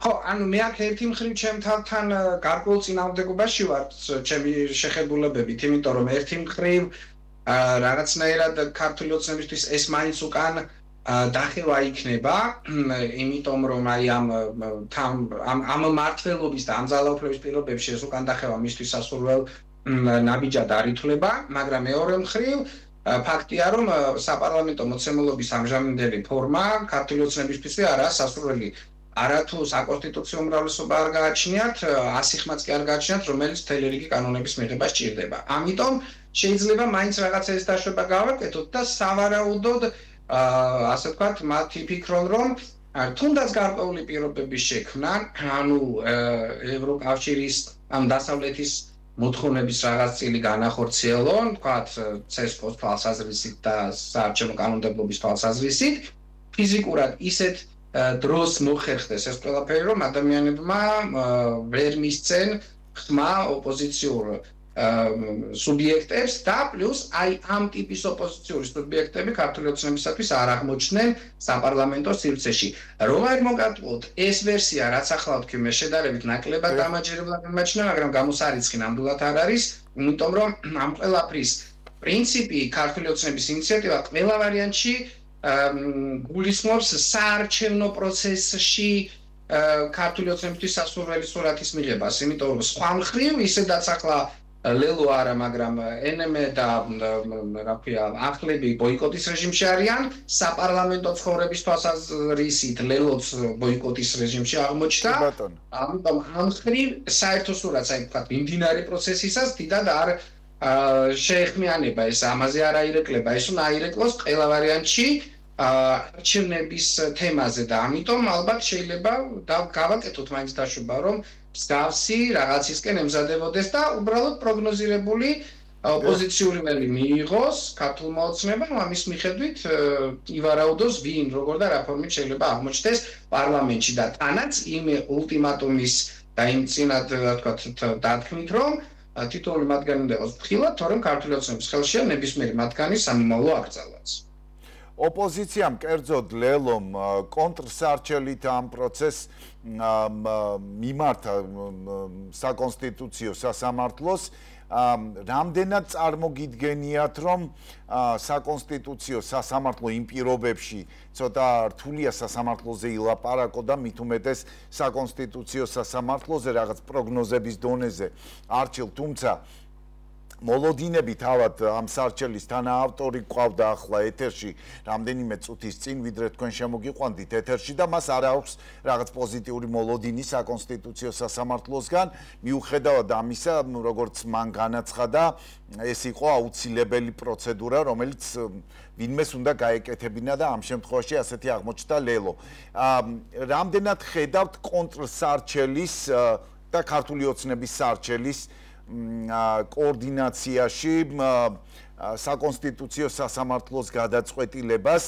ხო, ანუ მე აქ ერთი მხრივ ჩემ თავთან გარკვეულ წინააღმდეგობაში ვარ ჩემი შეხედულებებით, იმიტომ რომ ერთი მხრივ რაღაცნაირად ქართული ოცნებისთვის ეს მაინც უკან დახევა იქნება, იმიტომ რომ აი ამ მმართველობის და ამ ძალაუფლების პირობებში ეს უკან დახევა მისთვის სასურველ ნაბიჯად არ ითვლება, მაგრამ მეორე მხრივ ფაქტია, რომ საპარლამენტო მოცემულობის ამჟამინდელი ფორმა ქართული ოცნებისთვისვე არაა სასურველი. არათუ საკონსტიტუციო უმრავლესობა არ გააჩნიათ, 100 ხმაც კი არ გააჩნიათ, რომელიც მთელი რიგი კანონების მიღება სჭირდება. ამიტომ შეიძლება მაინც რაღაცა ეს დაშვება გავაკეთოთ და სავარაუდოდ ასე ვთქვათ, მათი ფიქრობენ, რომ თუნდაც გარკვეული პირობების შექმნა, ანუ ევროკავშირის ამ დასავლეთის მოთხოვნების რაღაც წილი განახორციელონ, ვთქვათ, CESCO-ს თვალსაზრისით და საარჩევნო კანონმდებლობის თვალსაზრისით, ფიზიკურად ისეთ დროს მოხერხდეს ეს ყველაფერი, რომ ადამიანებმა ვერ მისცენ ხმა ოპოზიციურ სუბიექტებს და პლუს აი ამ ტიპის ოპოზიციური სუბიექტები ქართული ოცნებისათვის არ აღმოჩნდნენ საპარლამენტო სივრცეში. რომ არ მოკატყოთ ეს ვერსია, რაც ახლა ვთქვი, მე შედარებით ნაკლებად დამაჯერებლად მიმაჩნია, მაგრამ გამოსარიცხი ნამდვილად არ არის, იმიტომ რომ ამ ყველაფრის პრინციპი ქართული ოცნების ინიციატივა ყველა ვარიანტში გულისხმობს საარჩევნო პროცესში ქართული ოცნებისთვის სასურველი სურათის მიღებას, იმიტომ რომ სხვა მხრივ ისედაც ახლა ლელო არა, მაგრამ NM და რა ქვია, ახლები ბოიკოტის რეჟიმში არიან, საპარლამენტო ცხოვრების თვალსაზრისით ლელოც ბოიკოტის რეჟიმში აღმოჩნდა. ამიტომ ამ მხრივ საერთო სურათს, აი ვთქვათ, მიმდინარე პროცესისას დიდად არ შეეხმიანება ეს, ამაზე არ აირეკლება, ეს უნდა აირეკლოს ყველა ვარიანტში არჩევნების თემაზე და ამიტომ ალბათ შეიძლება გავაკეთოთ მაინც დაშვება, რომ მსგავსი რაღაცისკენ ემზადებოდეს და უბრალოდ პროგნოზირებული ოპოზიციური ველი მიიღოს ქართულმა ოცნებამ, ამის მიხედვით ივარაუდოს ვინ, როგორ და რა ფორმით შეიძლება აღმოჩნდეს პარლამენტში და თანაც იმ ულტიმატუმის და იმ წინათ ვთქვათ დათქმით, რომ თითოეული მათგანი უნდა იყოს ფრთხილად, თორემ ქართული ოცნების ხელშია ნებისმიერი მათგანი სამომავლო აკრძალვაც. ოპოზიციამ კერძოდ ლელომ კონტრსარჩელით ამ პროცესს მიმართა საკონსტიტუციო სასამართლოს, რამდენად წარმოგიდგენიათ, რომ საკონსტიტუციო სასამართლო იმ პირობებში ცოტა რთულია სასამართლოზე ილაპარაკო და მით უმეტეს საკონსტიტუციო სასამართლოზე რაღაც პროგნოზების დონეზე არჩილ, თუმცა მოლოდინები თავად ამ სარჩელის თანაავტორი ყავდა ახლა ეთერში რამდენიმე წუთის წინ, ვიდრე თქვენ შემოგიყვანდით ეთერში და მას არ აქვს რაღაც პოზიტიური მოლოდინი საკონსტიტუციო სასამართლოსგან, მიუხედავად ამისა, როგორც მან განაცხადა, ეს იყო აუცილებელი პროცედურა, რომელიც ვინმეს უნდა გაეკეთებინა და ამ შემთხვევაში ასეთი აღმოჩნდა ლელო. რამდენად ხედავთ კონტრსარჩელის და ქართული ოცნების სარჩელის კოორდინაციაში საკონსტიტუციო სასამართლოს გადაწყვეტილებას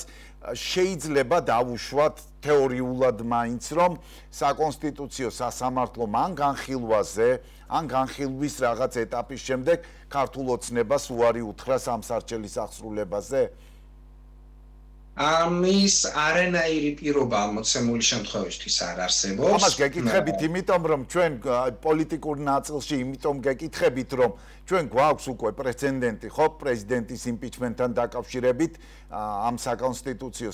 შეიძლება დავუშვათ თეორიულად მაინც, რომ საკონსტიტუციო სასამართლო მან განხილვაზე, ან განხილვის რაღაც ეტაპის შემდეგ ქართულ ოცნებას უარი უთხრას ამ სარჩელის აღსრულებაზე? ამის არანაირი პირობა მოცემული შემთხვევისთვის არ არსებობს. ამას გეკითხებით, იმიტომ რომ ჩვენ პოლიტიკურ ნაწილში იმიტომ გეკითხებით, რომ ჩვენ გვაქვს უკვე პრეცედენტი, ხო, პრეზიდენტის იმპიჩმენტთან დაკავშირებით ამ საკონსტიტუციო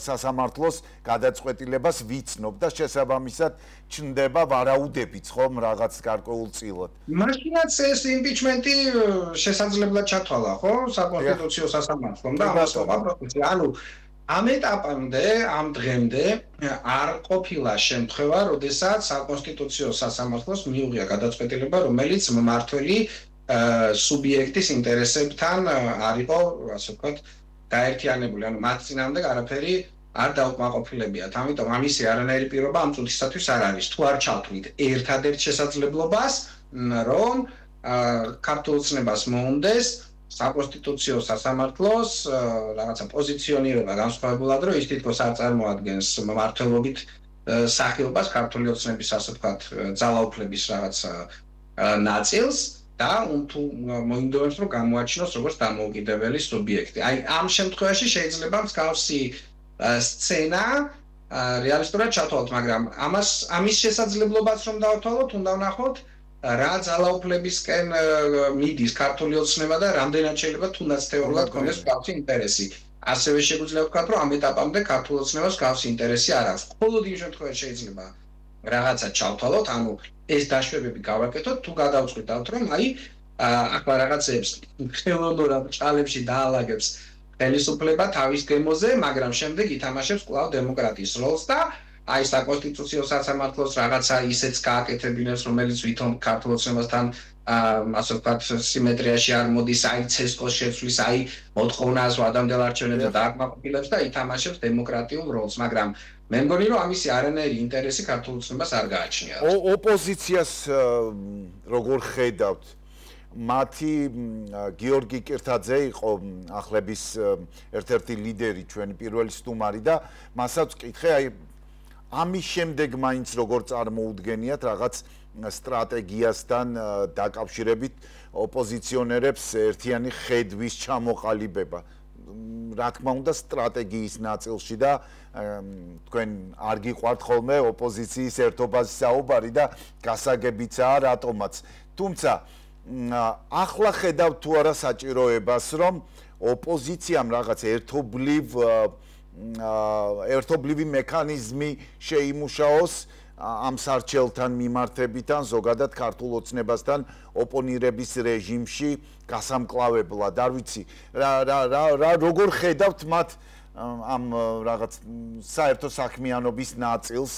სასამართლოს გადაწყვეტილებას ვიცნობ და შესაბამისად ჩნდება ვარაუდებიც, ხომ, რაღაც გარკვეულწილად. მაშინაც ეს იმპიჩმენტი შესაძლებლად ჩათვალა, ხო, საკონსტიტუციო სასამართლომ და ამასობა პროცესი. ანუ ამ ეტაპამდე, ამ დღემდე არ ყოფილა შემთხვევა, როდესაც საკონსტიტუციო სასამართლოს მიუღია გადაწყვეტილება, რომელიც მმართველი სუბიექტის ინტერესებთან არ იყო, ასე ვთქვათ, გაერთიანებული, ანუ მათ წინააღმდეგ არაფერი არ დაუკმაყოფილებიათ. ამიტომ ამისი არანაირი პირობა ამ წუთისათვის არ არის. თუ არ ჩავთვლით ერთადერთ შესაძლებლობას, რომ ქართულ ოცნებას მოუნდეს საკონსტიტუციო სასამართლოს რაღაცა პოზიციონირება განსხვავებულად, რომ ის თითქოს არ წარმოადგენს მმართველობით სახილობას ქართული ოცნების, ასე ვთქვათ, ძალაუფლების რაღაც ნაწილს და თუ მოინდომებს, რომ გამოაჩინოს როგორც დამოუკიდებელი სუბიექტი. აი ამ შემთხვევაში შეიძლება მსგავსი სცენა რეალისტურად ჩათვალოთ, მაგრამ ამის შესაძლებლობაც რომ დავთვალოთ, უნდა ვნახოთ რა ძალაუფლებისკენ მიდის ქართული ოცნება და რამდენად შეიძლება თუნდაც თეორიულად ქონდეს მსგავსი ინტერესი. ასევე შეგვიძლია ვთქვათ, რომ ამ ეტაპამდე ქართულ ოცნებას მსგავსი ინტერესი არ აქვს. მხოლოდ იმ შემთხვევაში შეიძლება რაღაცა ჩავთვალოთ, ანუ ეს დაშვებები გავაკეთოთ, თუ გადავწყვიტავთ, რომ აი ახლა რაღაცებს ხელოვნურად ჭალებში დაალაგებს ხელისუფლება თავის გემოზე, მაგრამ შემდეგ ითამაშებს კვლავ დემოკრატიის როლს და აი საკონსტიტუციო სასამართლოს რაღაცა ისეც გააკეთებინებს, რომელიც ვითომ ქართულ ოცნებასთან ასე ვთქვათ, სიმეტრიაში არ მოდის, აი ცესკოს შეცვლის, აი მოთხოვნას ვადამდელ არჩევნებზე დააკმაყოფილებს და ითამაშებს დემოკრატიულ როლს, მაგრამ მე მგონი, რომ ამისი არანაირი ინტერესი ქართულ ოცნებას არ გააჩნია. ოპოზიციას როგორ ხედავთ? მათი გიორგი კირთაძე იყო ახლების ერთ-ერთი ლიდერი, ჩვენი პირველი სტუმარი და მასაც ვკითხე, აი ამის შემდეგ მაინც როგორ წარმოუდგენიათ რაღაც სტრატეგიასთან დაკავშირებით ოპოზიციონერებს ერთიანი ხედვის ჩამოყალიბება. რა თქმა უნდა, სტრატეგიის ნაწილში და თქვენ არ გიყვართ ხოლმე ოპოზიციის ერთობაზე საუბარი და გასაგებიცაა რატომაც. თუმცა ახლა ხედავთ თუ არა საჭიროებას, რომ ოპოზიციამ რაღაც ერთობლივი მექანიზმი შეიმუშაოს ამ სარჩელთან მიმართებით ან ზოგადად ქართულ ოცნებასთან ოპონირების რეჟიმში გასამკლავებლად. არ ვიცი, როგორ ხედავთ მათ ამ რაღაც საერთო საქმიანობის ნაწილს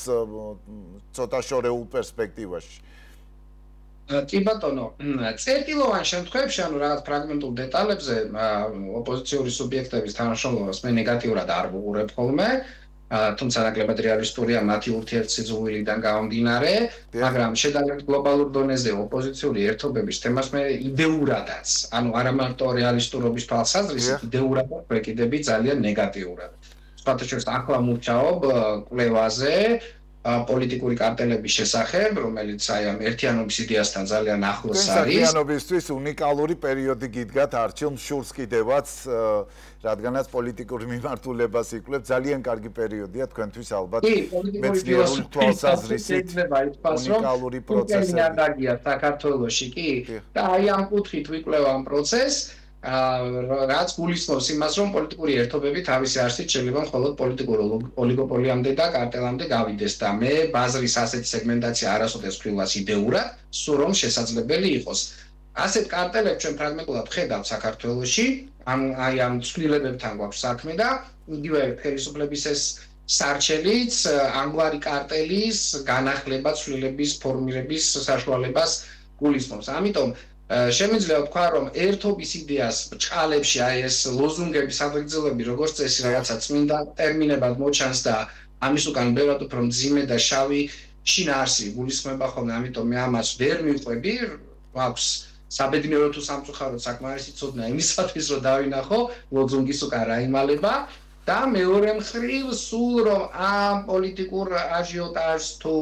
ცოტა შორეულ პერსპექტივაში. კი ბატონო, წერტილოვან შემთხვევებში, ანუ რაღაც ფრაგმენტულ დეტალებზე ოპოზიციური სუბიექტების თანამშრომლობას მე ნეგატიურად არ ვუყურებ ხოლმე, თუმცა ნაკლებად რეალისტურია მათი ურთიერთსიძულვილიდან გამომდინარე, მაგრამ შედარებით გლობალურ დონეზე ოპოზიციური ერთობების თემას მე იდეურადაც, ანუ არა მარტო რეალისტურობის თვალსაზრისით, იდეურადაც ვეკიდები ძალიან ნეგატიურად. სხვათა შორის ახლა მურჩაობ კვლევაზე პოლიტიკური კარტელების შესახებ, რომელიც აი ამ ერთიანობის იდეასთან ძალიან ახლოს არის. ერთიანობისთვის უნიკალური პერიოდი გიდგათ არჩილ მშურს კიდევაც, რადგანაც პოლიტიკური მიმართულებას იკვლევ, ძალიან კარგი პერიოდია თქვენთვის ალბათ. მეცნიერული თვალსაზრისით უნიკალური პროცესი. ნიადაგია საქართველოში კი და აი ამ კუთხით ვიკვლევ ამ პროცესს. რაც გულისხმობს იმას, რომ პოლიტიკური ერთობები თავისი არსით შეიძლება მხოლოდ პოლიტიკურ ოლიგოპოლიამდე და კარტელამდე გავიდეს და მე ბაზრის ასეთი სეგმენტაცია არასოდეს ვქვილას იდეურად, სულ რომ შესაძლებელი იყოს. ასეთ კარტელებს ჩვენ ფრაგმენტულად ვხედავთ საქართველოში, აი ამ ცვლილებებთან გვაქვს საქმე და იგივე ხელისუფლების ეს სარჩელიც ამგვარი კარტელის განახლება ცვლილების ფორმირების საშუალებას გულისხმობს. ამიტომ შემიძლია ვთქვა, რომ ერთობის იდეას ბრჭყალებში აი ეს ლოზუნგების აღგრძელები როგორც წესი რაღაცა წმინდა ტერმინებად მოჩანს და ამის უკან ბევრად უფრო მძიმე და შავი შინაარსი გულისხმება ხოლმე, ამიტომ მე ამას ვერ მივყვები, აქვს საბედნიერო თუ სამწუხაროდ საკმარისი ცოდნა იმისათვის, რომ დავინახო ლოზუნგის უკან რა იმალება და მეორე მხრივ სულ რომ ამ პოლიტიკურ აჟიოტაჟს თუ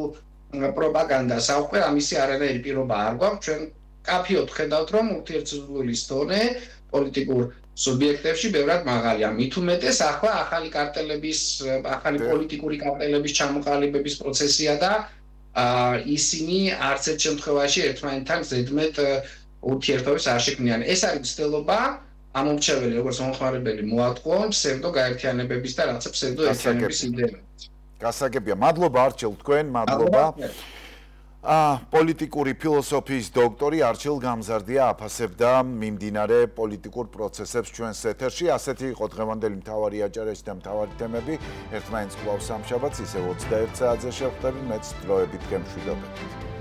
პროპაგანდას აღვყვე, ამისი არანაირი პირობა არ გვაქვს, ჩვენ კაფიოდ ხედავთ, რომ ურთიერთსიძულვილის დონე პოლიტიკურ სუბიექტებში ბევრად მაღალია. მით უმეტეს ახლა ახალი პოლიტიკური კარტელების ჩამოყალიბების პროცესია და ისინი არც ერთ შემთხვევაში ერთმანეთთან ზედმეტ ურთიერთობებს არ შექმნიან. ეს არის ცდელობა ამომრჩეველი, როგორც მომხმარებელი მოატყუონ ფსევდო გაერთიანებების და რაღაცა ფსევდო ერთიანების იდეებს. გასაგებია. მადლობა არჩილ თქვენ, მადლობა. პოლიტიკური ფილოსოფიის დოქტორი არჩილ გამზარდია აფასებდა მიმდინარე პოლიტიკურ პროცესებს ჩვენს ეთერში. ასეთი იყო დღევანდელი მთავარი აჭარაში და მთავარი თემები. ერთმანეთს კვლავ სამშაბათს ისევ 21 საათზე შევხვდები, მეც დროებით გემშვიდობებით.